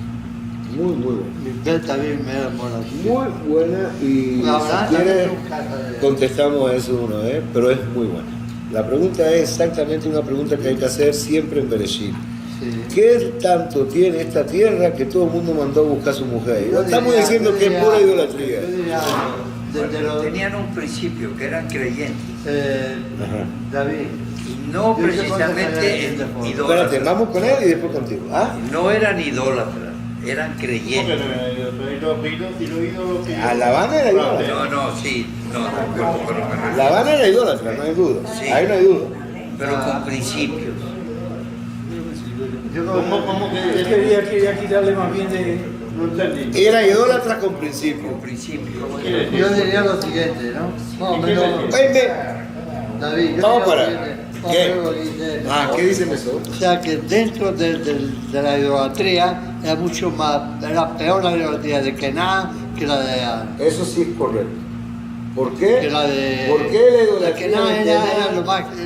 Muy bueno. Mi pez también me enamora. Muy buena y La si quiere verdad, contestamos a eso una vez, pero es muy buena. La pregunta es exactamente una pregunta que hay que hacer siempre en Bereshit. sí. ¿Qué tanto tiene esta tierra que todo el mundo mandó a buscar a su mujer? Yo Estamos diría- diciendo yo que es diría- pura idolatría. yo diría, desde los, Tenían un principio, que eran creyentes, Ajá. David, y no Yo sé precisamente cuánto Espérate, idólatras. vamos con él y después contigo. ¿Ah? No eran idólatras, eran creyentes. A La Habana era idólatra. No, sí, no recuerdo, pero me refiero. La Habana era idólatra, no hay duda. Sí. Ahí no hay duda. Pero con principios. yo como que Él quería quitarle más bien de... no entendí. Era idólatra con principio. Con principios. Yo diría lo siguiente, ¿no? No, menos, David, yo Vamos diría para. lo siguiente. ¿Qué? Lo que dice- Ah, ¿qué dice eso? O sea que dentro de la idolatría era mucho más, era peor la idolatría de Kenan que la de Eso sí es correcto. ¿Por qué? que la de ¿Por qué la la idolatría? Kenan de era Kenan?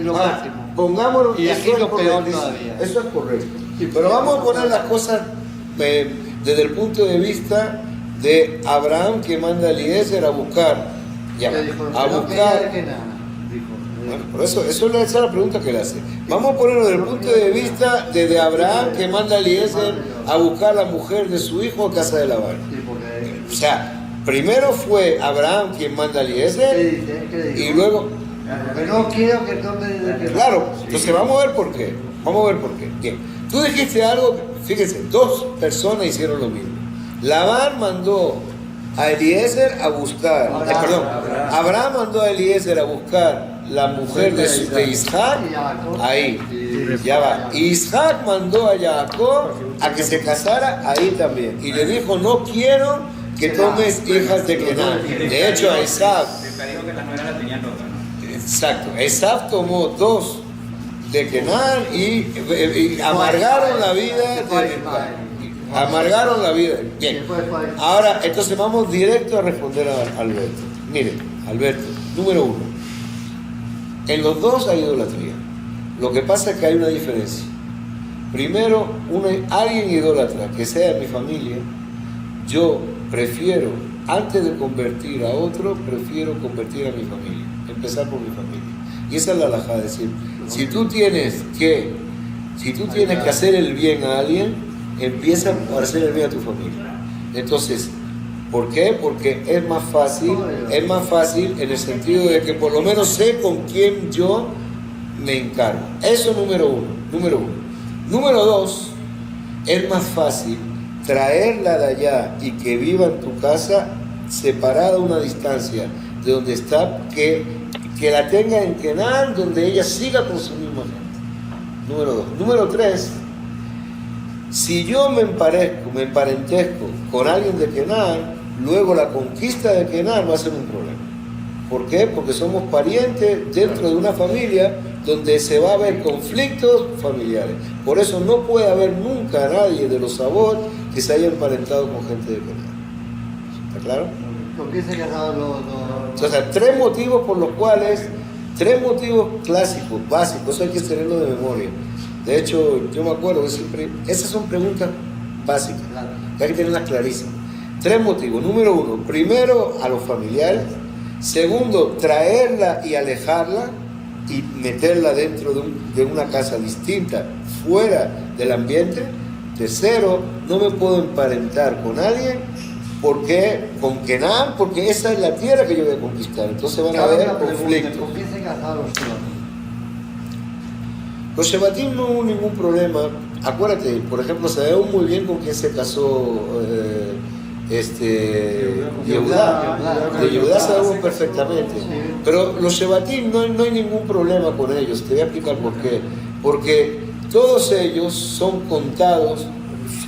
lo máximo. Pongámoslo, Y eso aquí es lo peor correctísimo. todavía. Eso es correcto. Sí, Pero vamos a poner las cosas desde el punto de vista de Abraham que manda a Eliezer a buscar. Ya, Que dijo, a no quería de buscar. Kenan, dijo. Bueno, por eso es la pregunta que le hace. Vamos a ponerlo desde el punto de vista de Abraham que manda a Eliezer a buscar la mujer de su hijo a casa de Labán. Sí, porque O sea, primero fue Abraham quien manda a ¿qué Eliezer dice? ¿Qué dijo? y luego, Porque no quiero que tome de Kenan. claro, entonces vamos a ver por qué. Vamos a ver por qué. Bien, tú dijiste algo, fíjense, dos personas hicieron lo mismo. Labán mandó a Eliezer a buscar, Abraham mandó a Eliezer a buscar la mujer de Isaac, ahí, ya va. Isaac mandó a Jacob a que se casara ahí también. Y le dijo, no quiero que tomes hijas de Kenan. De hecho, a Isaac, Rivka dijo que las nueras las tenían rotas, ¿no? exacto, Isaac tomó dos de Kenan y amargaron la vida de Rivka. Amargaron la vida. Bien. Ahora, entonces vamos directo a responder a Alberto. Miren, Alberto, número uno. En los dos hay idolatría. Lo que pasa es que hay una diferencia. Primero, alguien idólatra que sea de mi familia, yo prefiero, antes de convertir a otro, prefiero convertir a mi familia. Empezar por mi familia. Y esa es la halajá, es decir, si tú tienes que hacer el bien a alguien, empieza a hacer el bien a tu familia. Entonces, ¿por qué? Porque es más fácil en el sentido de que por lo menos sé con quién yo me encargo. Eso número uno. Número dos, es más fácil traerla de allá y que viva en tu casa separada a una distancia de donde está, que la tenga en Kenan, donde ella siga con su misma gente. Número dos. Número tres, si yo me emparentesco con alguien de Kenan, luego la conquista de Kenan va a ser un problema. ¿Por qué? Porque somos parientes dentro de una familia donde se va a ver conflictos familiares. Por eso no puede haber nunca nadie de los Sabot que se haya emparentado con gente de Kenan. ¿Está claro? ¿Por qué se casaron los O sea, tres motivos clásicos, básicos, eso hay que tenerlo de memoria. De hecho, yo me acuerdo que siempre, esas son preguntas básicas, que hay que tenerlas clarísimas. Tres motivos. Número uno, primero a los familiares. Segundo, traerla y alejarla y meterla dentro de una casa distinta, fuera del ambiente. Tercero, no me puedo emparentar con alguien con Kenan, porque esa es la tierra que yo voy a conquistar. Entonces van a haber conflictos. ¿Por qué se casaron los Shebatim? Los Shebatim no hubo ningún problema. Acuérdate, por ejemplo, sabemos muy bien con quién se casó Yehudá. De Yehudá sabemos perfectamente. Pero los Shebatim no hay ningún problema con ellos. Te voy a explicar por qué. Porque todos ellos son contados.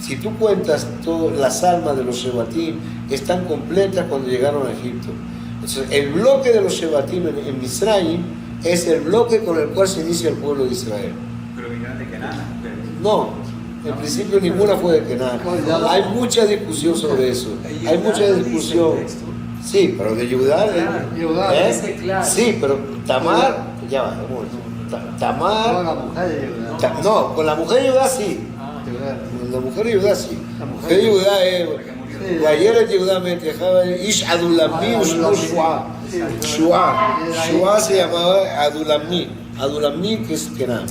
Si tú cuentas todas las almas de los Shebatim, están completas cuando llegaron a Egipto. Entonces, el bloque de los Shebatim en Misraim es el bloque con el cual se inicia el pueblo de Israel. Pero eran de Kenan, las mujeres. No, en principio ninguna fue de Kenan. Hay mucha discusión sobre eso. Hay mucha discusión. Sí, pero de Judá. Sí, pero Tamar, ya va, un momento. Tamar. No, la mujer de Judá. No, con la mujer de Judá sí. Con la mujer de Judá sí. La mujer de Judá es. Ayer en Judá me dejaba Ish Adulamí o Shua. Shua se llamaba Adulamí. Adulamí, que es Kenan.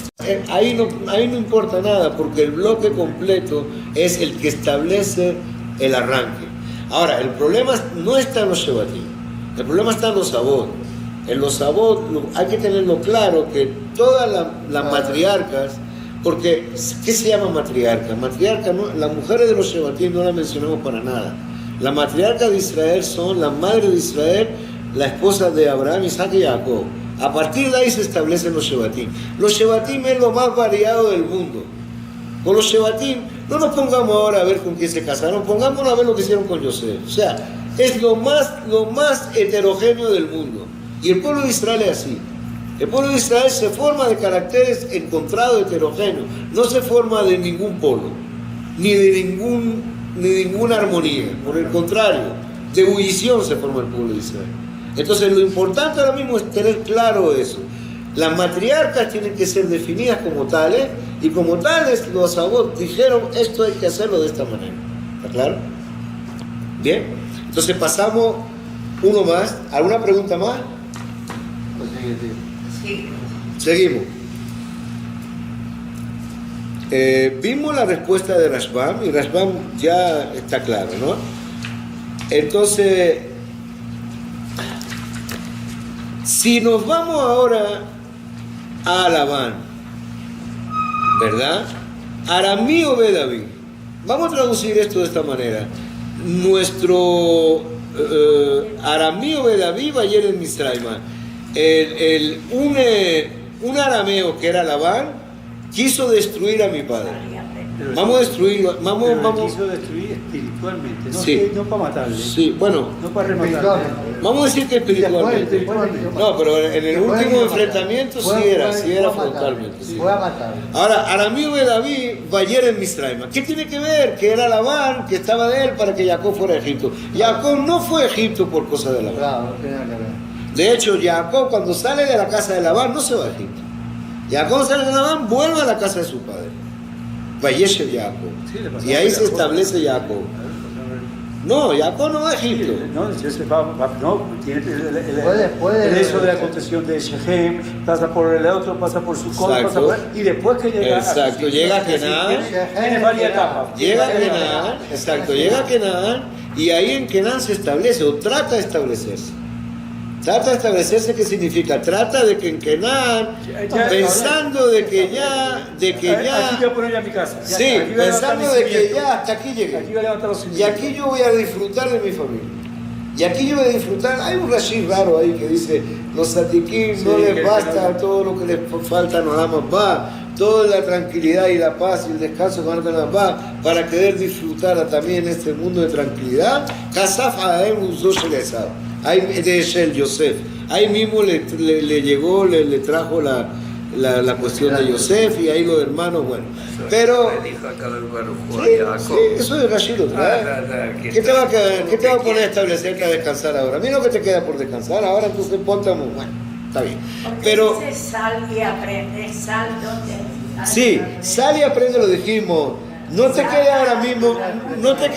Ahí no importa nada, porque el bloque completo es el que establece el arranque. Ahora, el problema no está en los Shevatim, el problema está en los Sabot. En los Sabot hay que tenerlo claro que todas las matriarcas, porque ¿qué se llama matriarca? Matriarca, no, las mujeres de los Shevatim no las mencionamos para nada. Las matriarcas de Israel son la madre de Israel, la esposa de Abraham, Isaac y Jacob. A partir de ahí se establecen los Shevatim. Los Shevatim es lo más variado del mundo. Con los Shevatim, no nos pongamos ahora a ver con quién se casaron, pongámonos a ver lo que hicieron con Yosef. O sea, es lo más heterogéneo del mundo. Y el pueblo de Israel es así. El pueblo de Israel se forma de caracteres encontrados heterogéneos. No se forma de ningún polo, ni de ninguna armonía. Por el contrario, de ebullición se forma el pueblo de Israel. Entonces lo importante ahora mismo es tener claro eso. Las matriarcas tienen que ser definidas como tales, y como tales los Sabot dijeron, esto hay que hacerlo de esta manera. ¿Está claro? Bien, entonces pasamos uno más. ¿Alguna pregunta más? Sí. Seguimos. Vimos la respuesta de Rashbam, y Rashbam ya está claro, ¿no? Entonces, si nos vamos ahora a Labán, ¿verdad? Aramí Obed-David. Vamos a traducir esto de esta manera. Nuestro Aramí Obed-David va ayer en Misraima. Un arameo que era Labán quiso destruir a mi padre. Vamos a destruirlo. Vamos. Quiso destruir espiritualmente, no, Sí. no para matarle. Sí, bueno. No para rematarle. Vamos a decir que espiritualmente. No, pero en el último enfrentamiento sí era frontalmente. Sí. Fue a matar. Ahora, Aramí Obed-David va ayer en Misraima. ¿Qué tiene que ver? Que era Labán, que estaba de él para que Jacob fuera a Egipto. Jacob no fue a Egipto por cosa de Labán. Claro, no tiene nada que ver. De hecho, Jacob cuando sale de la casa de Labán no se va a Egipto. Jacob sale de Labán, vuelve a la casa de su padre. Vayeshev Jacob. Sí, le pasó Y ahí a se Jacob. establece Jacob. No, Jacob no va a Egipto. No, no, tiene Puede- el hecho de la concesión de Shechem, pasa por el otro, pasa por su pasa Exacto. por, y después que llega Exacto, llega a Kenan. Tiene varias etapas. Llega a Kenan, exacto, llega a Kenan, y ahí en Kenan se establece, o trata de establecerse. Trata de establecerse, ¿qué significa? Trata de que en Kenan, pensando de que ya, Aquí voy a poner ya mi casa. sí, Aquí voy a levantar pensando mis de que cimientos. ya hasta aquí Aquí llegué. voy a levantar los Y cimientos. aquí yo voy a disfrutar de mi familia. Y aquí yo voy a disfrutar. Hay un Rashid raro ahí que dice: los satiquín no les basta todo lo que les falta, no nada más va. Toda la tranquilidad y la paz y el descanso que nada más va para querer disfrutar también este mundo de tranquilidad. Kasaf Aem usó Shelezab. Ahí de Shel Yosef. Ahí mismo le llegó, le trajo la cuestión de Yosef, y ahí los hermanos, bueno. Pero. Le dijo a Kadosh Baruj Hu a Sí, Jacob. sí, eso es Rashid otra vez. ¿Qué te va a poner a establecerte a descansar ahora? Mira lo que te queda por descansar ahora, entonces ponte bueno, está bien. Pero Dice sal y aprende, sal donde. sí, sal y aprende, lo dijimos. No te quede ahora mismo, no te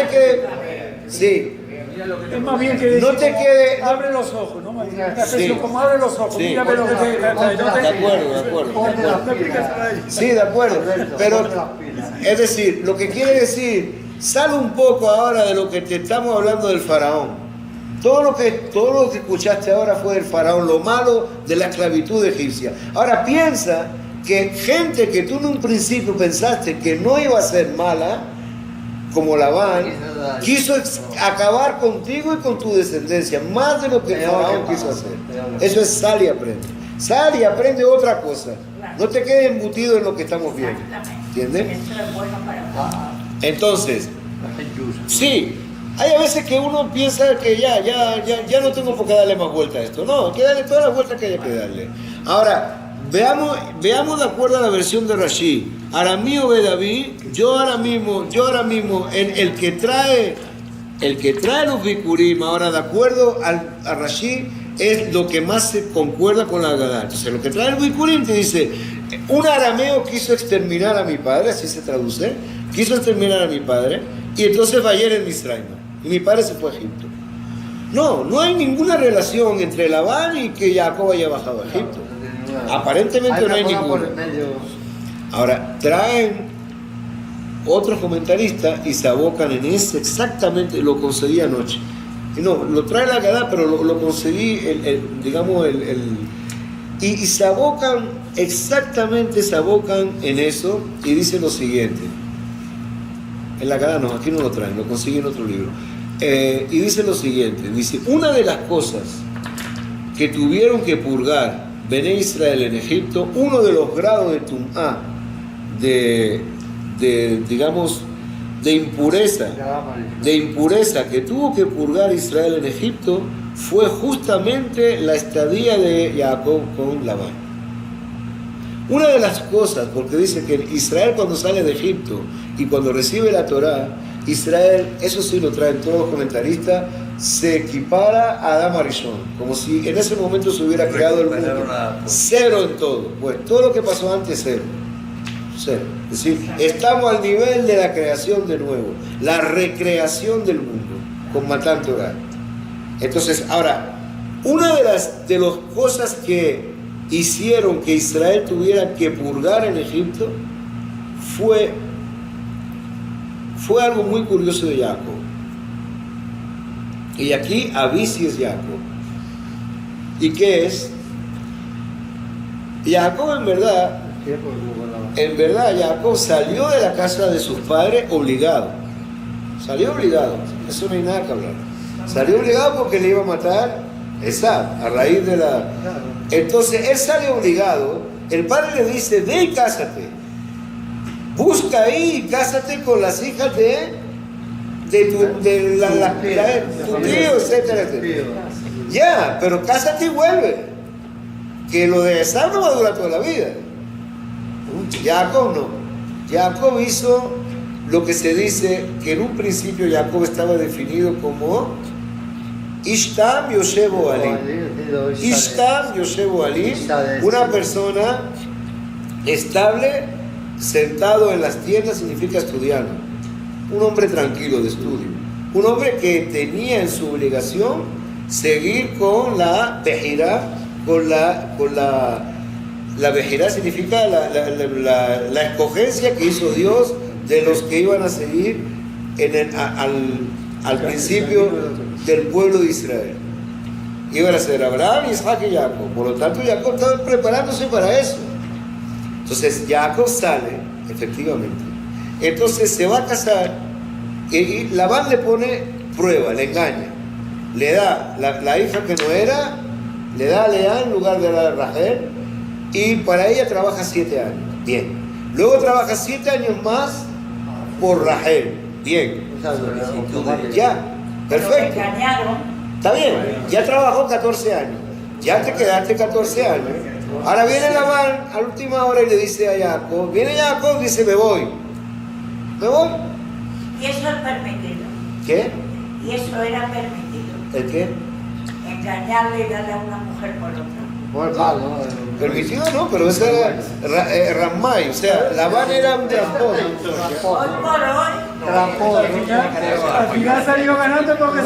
quede, sí. Es más bien que decir, No te quede- abre los ojos, ¿no? Una expresión Sí. como abre los ojos, Sí. mírame lo que te De acuerdo. No explicas a él. Sí, de acuerdo. Pero, es decir, lo que quiere decir, sal un poco ahora de lo que te estamos hablando del faraón. Todo lo que escuchaste ahora fue del faraón, lo malo de la esclavitud egipcia. Ahora piensa que gente que tú en un principio pensaste que no iba a ser mala, como Labán, quiso acabar contigo y con tu descendencia, más de lo que el faraón quiso hacer. Eso es sal y aprende. Sal y aprende otra cosa. No te quedes embutido en lo que estamos viendo. ¿Entiendes? Eso es bueno para Entonces, sí, hay a veces que uno piensa que ya no tengo por qué darle más vuelta a esto. No, hay que darle todas las vueltas que haya que darle. Ahora, veamos de acuerdo a la versión de Rashi. Aramí o David, yo ahora mismo, el que trae los bikurim, ahora de acuerdo a Rashi, es lo que más se concuerda con la Agadá. Entonces, lo que trae el bikurim te dice, un arameo quiso exterminar a mi padre, así se traduce, quiso exterminar a mi padre, y entonces Vayer en Misraim, y mi padre se fue a Egipto. No hay ninguna relación entre Labán y que Jacob haya bajado a Egipto. Aparentemente no hay ninguna. Ahora, traen otros comentaristas y se abocan en ese exactamente, lo conseguí anoche. Y no, lo trae la Agadá, pero lo conseguí, y se abocan, exactamente se abocan en eso, y dice lo siguiente. En la Agadá no, aquí no lo traen, lo conseguí en otro libro. Y dice lo siguiente, dice, una de las cosas que tuvieron que purgar Bené Israel en Egipto, uno de los grados de Tum'á, de impureza que tuvo que purgar Israel en Egipto, fue justamente la estadía de Jacob con Labán. Una de las cosas, porque dice que Israel cuando sale de Egipto y cuando recibe la Torá, Israel, eso sí lo traen todos los comentaristas, se equipara a Adán Arishon, como si en ese momento se hubiera creado el mundo. Cero en todo. Pues todo lo que pasó antes, cero. Es decir, estamos al nivel de la creación de nuevo, la recreación del mundo, con Matán Torah. Entonces, ahora, una de las cosas que hicieron que Israel tuviera que purgar en Egipto fue algo muy curioso de Jacob. Y aquí Abisi es Jacob. ¿Y qué es? Jacob en verdad Jacob salió de la casa de sus padres obligado. Salió obligado. Eso no hay nada que hablar. Salió obligado porque le iba a matar Esab, a raíz de la... Entonces él sale obligado. El padre le dice, ve y cásate. Busca ahí y cásate con las hijas de tu tío, etcétera, etcétera. Ya, pero cásate y vuelve. Que lo de Esab no va a durar toda la vida. Jacob no. Jacob hizo lo que se dice que en un principio Jacob estaba definido como Ishtam Yoshevo Ali. Ishtam Yoshevo Ali, una persona estable, sentado en las tiendas, significa estudiando. Un hombre tranquilo de estudio. Un hombre que tenía en su obligación seguir con la Bejirá, la Bejirá significa la escogencia que hizo Dios de los que iban a seguir al principio del pueblo de Israel. Iban a ser Abraham, Isaac y Jacob. Por lo tanto, Jacob estaba preparándose para eso. Entonces, Jacob sale, efectivamente. Entonces, se va a casar y Labán le pone prueba, le engaña. Le da la hija que no era, le da a Lea en lugar de la de Rachel, y para ella trabaja 7 años. Bien. Luego trabaja 7 años más por Rachel. Bien. Ya. Perfecto. Está bien. Ya trabajó 14 años. Ya te quedaste 14 años. Ahora viene Labán a la última hora y le dice a Jacob, viene Jacob y dice, me voy. Y eso es permitido. ¿Qué? Y eso era permitido. ¿El qué? Engañarle y darle a una mujer por otra. Permitido no, pero ese era Ramay, o sea, Labán era un tramposo. Hoy por hoy. Al final salió ganando porque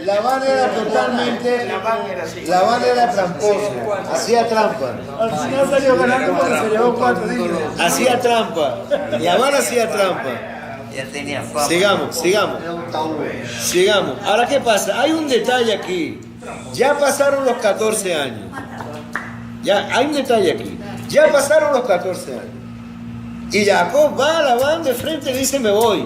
Labán era totalmente, Labán era tramposo, hacía trampa. Al final salió ganando porque se llevó 4 días. Hacía trampa, Labán hacía trampa. Ya tenía fama. Sigamos. Ahora, ¿qué pasa? Hay un detalle aquí. Ya pasaron los 14 años. Ya, hay un detalle aquí. Ya pasaron los 14 años. Y Jacob va a Labán de frente y dice, me voy.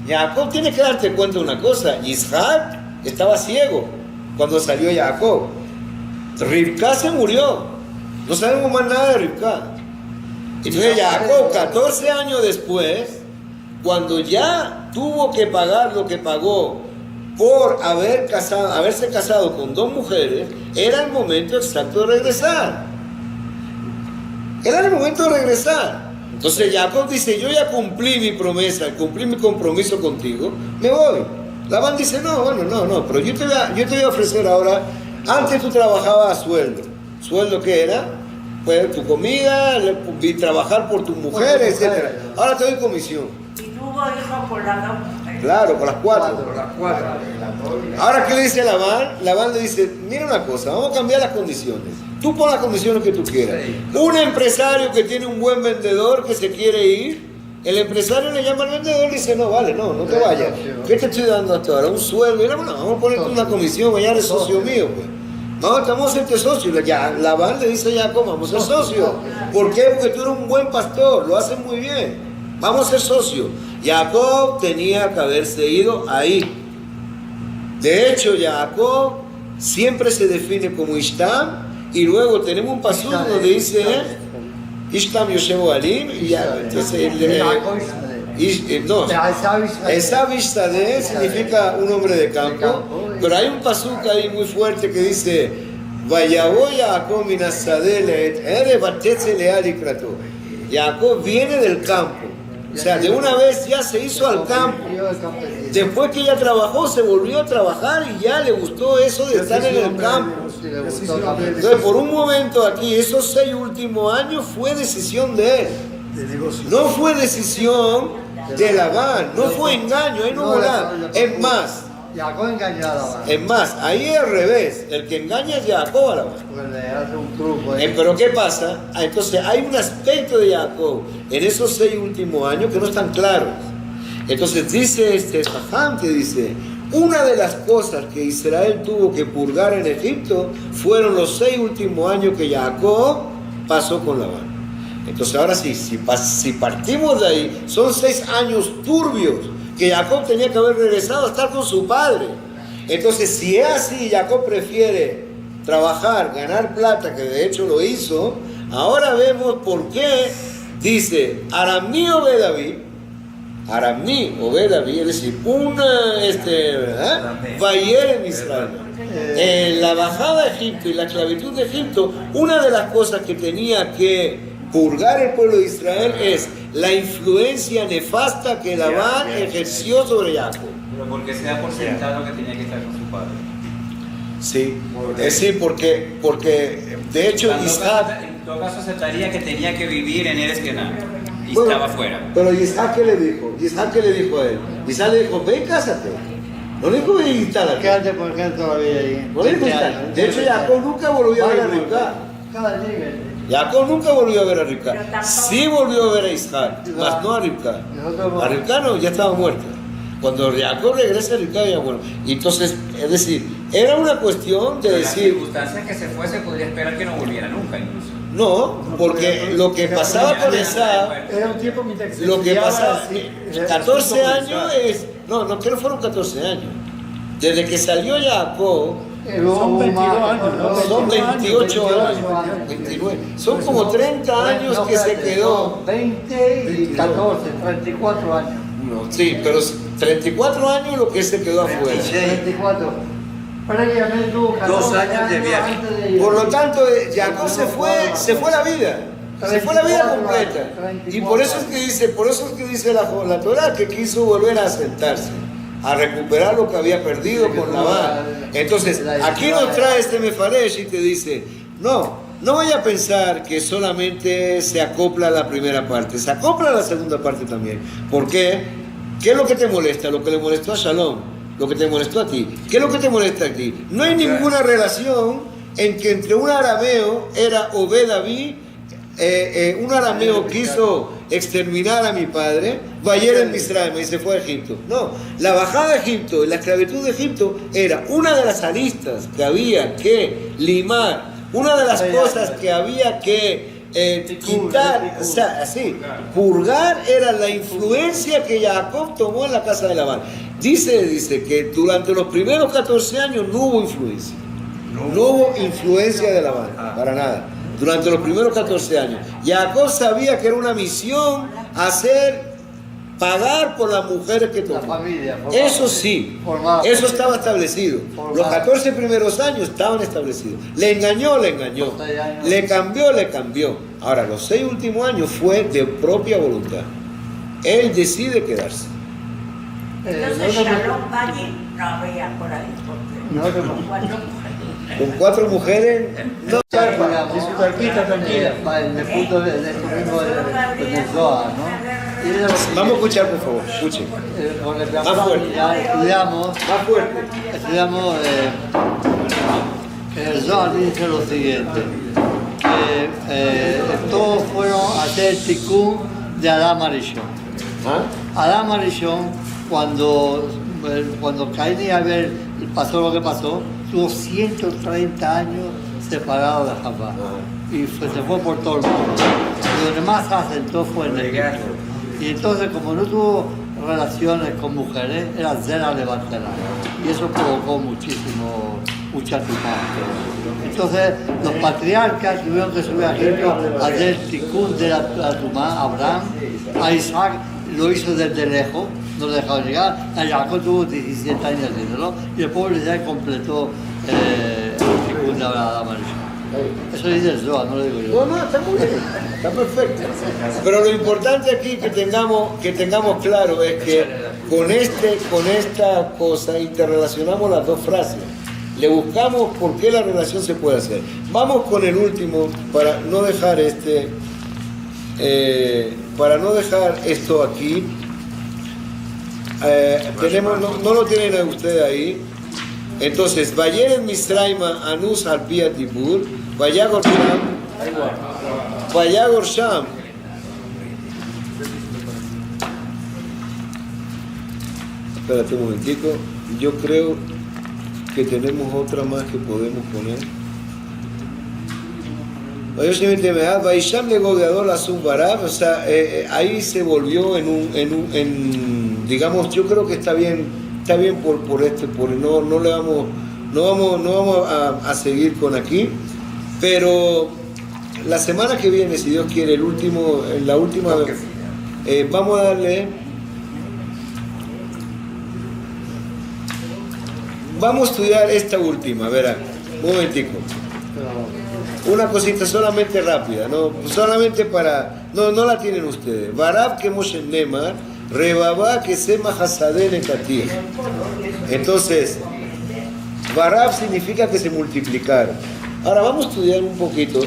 Jacob tiene que darte cuenta de una cosa. Isaac estaba ciego cuando salió Jacob. Rivka se murió. No sabemos más nada de Rivka. Entonces Jacob, 14 años después, cuando ya tuvo que pagar lo que pagó por haberse casado con 2 mujeres, era el momento exacto de regresar. Era el momento de regresar. Entonces Jacob dice, yo ya cumplí mi promesa, cumplí mi compromiso contigo, me voy. Labán dice, no, pero yo te voy a ofrecer ahora, antes tú trabajabas a sueldo. ¿Sueldo qué era? Pues tu comida, trabajar por tu mujer, etc. Ahora te doy comisión. Y tuvo hijos por las 2 mujeres. Claro, con las 4. Por las 4. Ahora, ¿qué le dice Labán? Labán le dice, mira una cosa, vamos a cambiar las condiciones. Tú pon las condiciones que tú quieras. Un empresario que tiene un buen vendedor que se quiere ir, el empresario le llama al vendedor y dice, no, vale, no te vayas. ¿Qué te estoy dando hasta ahora? Un sueldo. Y vamos a ponerte una comisión, ya eres socio mío, pues. No, estamos a serte socio. Ya, Labán le dice a Jacob, vamos a ser socios. ¿Por qué? Porque tú eres un buen pastor, lo haces muy bien. Vamos a ser socios. Jacob tenía que haberse ido ahí. De hecho, Jacob siempre se define como Ishtam, y luego tenemos un pasú donde dice Ishtam Yoshevo Alim, y ya, entonces, Esav Ishtadeh significa un hombre de campo, pero hay un pasuk ahí muy fuerte que dice Vayavo Jacob minasadeh ere batetze leal ikrato. Jacob viene del campo, o sea, de una vez ya se hizo al campo. Después que ya trabajó, se volvió a trabajar y ya le gustó eso de estar en el campo. Entonces, por un momento aquí, esos 6 últimos años fue decisión de él. No fue decisión de Labán, no fue engaño, ahí no hubo nada. Es más, Jacob engañó a Labán. es más, ahí es al revés, el que engaña es Jacob a Labán. Porque le hace un truco. Pero ¿qué pasa? Entonces hay un aspecto de Jacob en esos 6 últimos años que no están claros. Entonces dice Jajam que dice, una de las cosas que Israel tuvo que purgar en Egipto fueron los 6 últimos años que Jacob pasó con Labán. Entonces ahora sí, si partimos de ahí, son 6 años turbios que Jacob tenía que haber regresado a estar con su padre. Entonces si es así, Jacob prefiere trabajar, ganar plata, que de hecho lo hizo. Ahora vemos por qué dice Aramí Obed David, es decir, Vayer en Israel. En la bajada de Egipto y la esclavitud de Egipto, una de las cosas que tenía que purgar el pueblo de Israel es la influencia nefasta que Labán ejerció sobre Jacob. Pero porque se da por sentado que tenía que estar con su padre. Sí, porque de hecho Isaac... En todo caso aceptaría que tenía que vivir en Eretz Kenán y Bueno, estaba fuera. Pero Isaac, ¿qué le dijo? Isaac le dijo a él. Isaac le dijo, ven, cásate. No le dijo, ven, instálate. Quédate por qué todavía ahí. No le dijo, instálate. De hecho, Jacob nunca volvió a ver a Rivka. Jacob nunca volvió a ver a Rivka. Sí volvió a ver a Isaac, mas no a Rivka. A Rivka no, ya estaba muerta. Cuando Jacob regresa a Rivka ya bueno. Y entonces, es decir, era una cuestión de Pero decir... en las circunstancias que se fuese, podría esperar que no volviera nunca incluso. No, porque lo que pasaba con esa, Era un tiempo mientras que se lo que estudiaba, pasaba, sí, 14 era años es, no que no fueron 14 años. Desde que salió Jacob, Son 22 años, ¿no? son 28 años, 29, son como 30 años que se quedó. 20 y 14, 34 años. No, sí, pero 34 años lo que se quedó afuera. 34. Previamente tuvo 14 2 años de viaje. antes de ir. Por lo tanto, Jacob se fue la vida. Se fue la vida completa. Y por eso es que dice la Torah que quiso volver a asentarse, a recuperar lo que había perdido con Labán. Entonces, aquí nos trae este Mefaresh y te dice, no vaya a pensar que solamente se acopla a la primera parte, se acopla a la segunda parte también. ¿Por qué? ¿Qué es lo que te molesta? Lo que le molestó a Shalom, lo que te molestó a ti. ¿Qué es lo que te molesta a ti? No hay ninguna relación en que entre un arameo era Obed David, un arameo quiso exterminar a mi padre, Vayer en Misraim, y se fue a Egipto. No, la bajada de Egipto y la esclavitud de Egipto era una de las aristas que había que limar, una de las cosas que había que quitar, o sea, así, purgar era la influencia que Jacob tomó en la casa de Labán. Dice que durante los primeros 14 años no hubo influencia. No hubo influencia de Labán, para nada. Durante los primeros 14 años. Jacob sabía que era una misión hacer pagar por las mujeres que La tomó. familia. Eso sí, Formada. eso estaba establecido. Los 14 primeros años estaban establecidos. Le engañó, le cambió. Ahora, los 6 últimos años fue de propia voluntad. Él decide quedarse. Entonces Shalom Valle no había por ahí, porque No, no. con 4 mujeres. Con 4 mujeres, no. En el punto de esto mismo del Zohar, ¿no? Y es lo que- Vamos a escuchar, por favor, escuchen. Con el Más fuerte. ya estudiamos Más fuerte. que el Zohar dice lo siguiente, que todos fueron a hacer el tikkun de Adam Arishon. ¿Ah? Adam Arishon, cuando Caín y Abel pasó lo que pasó, tuvo 130 años separado de Javá. Y se fue por todo el mundo. Y donde más se asentó fue en Egipto. Y entonces, como no tuvo relaciones con mujeres, era Zera Levatera. Y eso provocó mucha tumá. Entonces, los patriarcas tuvieron que subir a Egipto a hacer el tikkun de la tumá. Abraham, a Isaac lo hizo desde lejos, no lo dejaron llegar. A Jacob tuvo 17 años haciéndolo. Y el pueblo de Israel completó el tikkun de Adam Arishon. Eso dice el Zohar, no lo digo yo. No, está muy bien, está perfecto. Pero lo importante aquí que tengamos claro es que con esta cosa interrelacionamos las dos frases. Le buscamos por qué la relación se puede hacer. Vamos con el último para no dejar esto aquí. Tenemos, no lo tienen ustedes ahí. Entonces, Vayer en Misraima Anus al Piatibur, Vayagor Sham. Espérate un momentico, yo creo que tenemos otra más que podemos poner. Vaisham de godeador la Zumbarab, o sea, ahí se volvió digamos, yo creo que está bien por no vamos a seguir con aquí, pero la semana que viene, si Dios quiere, la última vez, vamos a darle, vamos a estudiar esta última, verá, un momentico. Una cosita solamente rápida, no la tienen ustedes. Barab que Moshe Nemar, Rebabá que Sema Hasadén en Katir. Entonces, Barab significa que se multiplicaron. Ahora vamos a estudiar un poquito.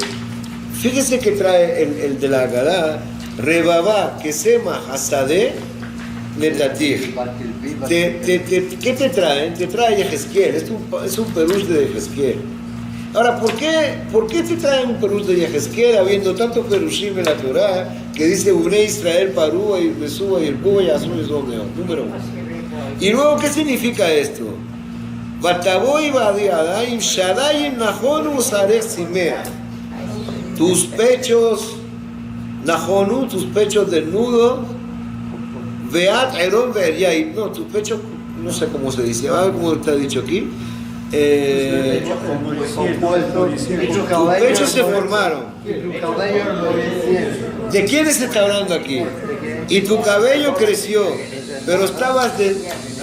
Fíjese que trae el de la Agadá, Rebabá que Sema Hasadén Netatir. ¿Qué te traen? Te trae Yehezquiel, es un perush de Yehezquiel. Ahora, ¿por qué te traen un perush de Yehezquiel habiendo tantos perushim en la Torah que dice Uné Israel, Parúa y Mesúa y el Púa y Azul y Zomeo? Número 1. Y luego, ¿qué significa esto? Bataboy Badiadaim Shadayim Nahonu Sarech Simea. Tus pechos, Nahonu, tus pechos desnudos, Veat Eron Ve'eryai. No, tus pechos, no sé cómo se dice, a ver cómo está dicho aquí. Tus pechos se formaron. ¿De quiénes está hablando aquí? Y tu cabello creció, pero estabas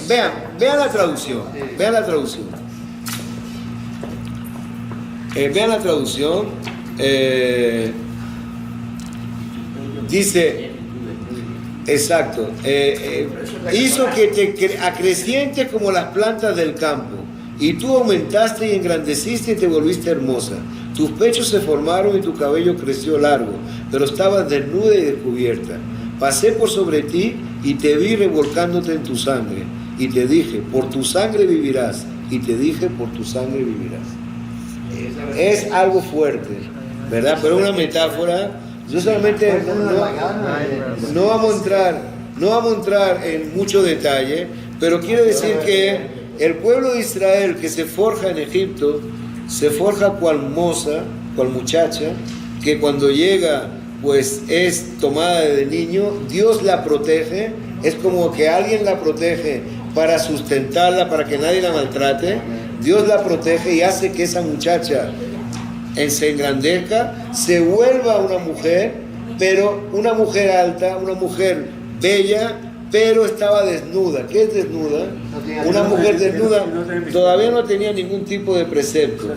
vean la traducción, vean la traducción, dice, exacto, hizo que te acrecientes como las plantas del campo. Y tú aumentaste y engrandeciste y te volviste hermosa. Tus pechos se formaron y tu cabello creció largo, pero estabas desnuda y descubierta. Pasé por sobre ti y te vi revolcándote en tu sangre. Y te dije, por tu sangre vivirás. Y te dije, por tu sangre vivirás. Es algo fuerte, ¿verdad? Pero una metáfora. Yo solamente no vamos a entrar en mucho detalle, pero quiere decir que el pueblo de Israel que se forja en Egipto, se forja cual moza, cual muchacha, que cuando llega pues es tomada de niño, Dios la protege, es como que alguien la protege para sustentarla, para que nadie la maltrate. Dios la protege y hace que esa muchacha se engrandezca, se vuelva una mujer, pero una mujer alta, una mujer bella, pero estaba desnuda. ¿Qué es desnuda? Una mujer desnuda todavía no tenía ningún tipo de precepto.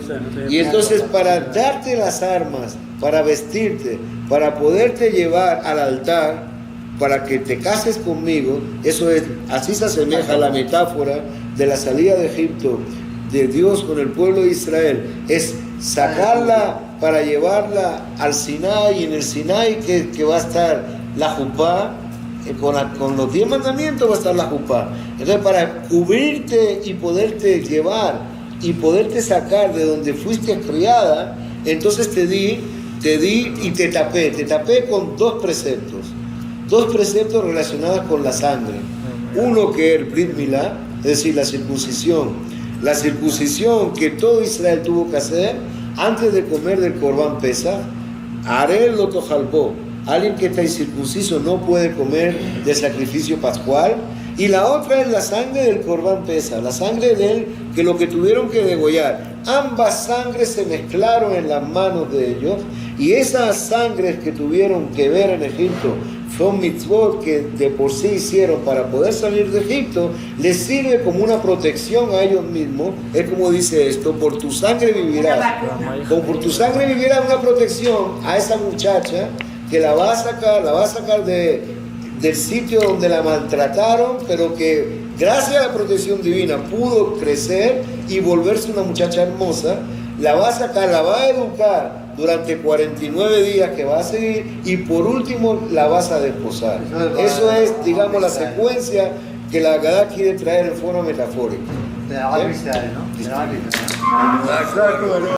Y entonces para darte las armas, para vestirte, para poderte llevar al altar, para que te cases conmigo, eso es, así se asemeja a la metáfora de la salida de Egipto de Dios con el pueblo de Israel, es sacarla para llevarla al Sinai, y en el Sinai que va a estar la jupá, con los 10 mandamientos va a estar la jupá. Entonces para cubrirte y poderte llevar y poderte sacar de donde fuiste criada, entonces te di y te tapé con dos preceptos relacionados con la sangre. Uno que es el Brit Milá, es decir, la circuncisión que todo Israel tuvo que hacer antes de comer del Corbán Pesach. Arel lo tojalbó, alguien que está incircunciso no puede comer del sacrificio pascual. Y la otra es la sangre del Corbán Pesach, la sangre de él, que lo que tuvieron que degollar. Ambas sangres se mezclaron en las manos de ellos, y esas sangres que tuvieron que ver en Egipto son mitzvot que de por sí hicieron para poder salir de Egipto, les sirve como una protección a ellos mismos. Es como dice esto: por tu sangre vivirás. Como por tu sangre vivirás, una protección a esa muchacha que la va a sacar del sitio donde la maltrataron, pero que gracias a la protección divina pudo crecer y volverse una muchacha hermosa. La va a sacar, la va a educar durante 49 días que va a seguir, y por último la vas a desposar. Eso es, digamos, la secuencia que la Agadá quiere traer en forma metafórica. De la Israel, ¿no? De la Israel.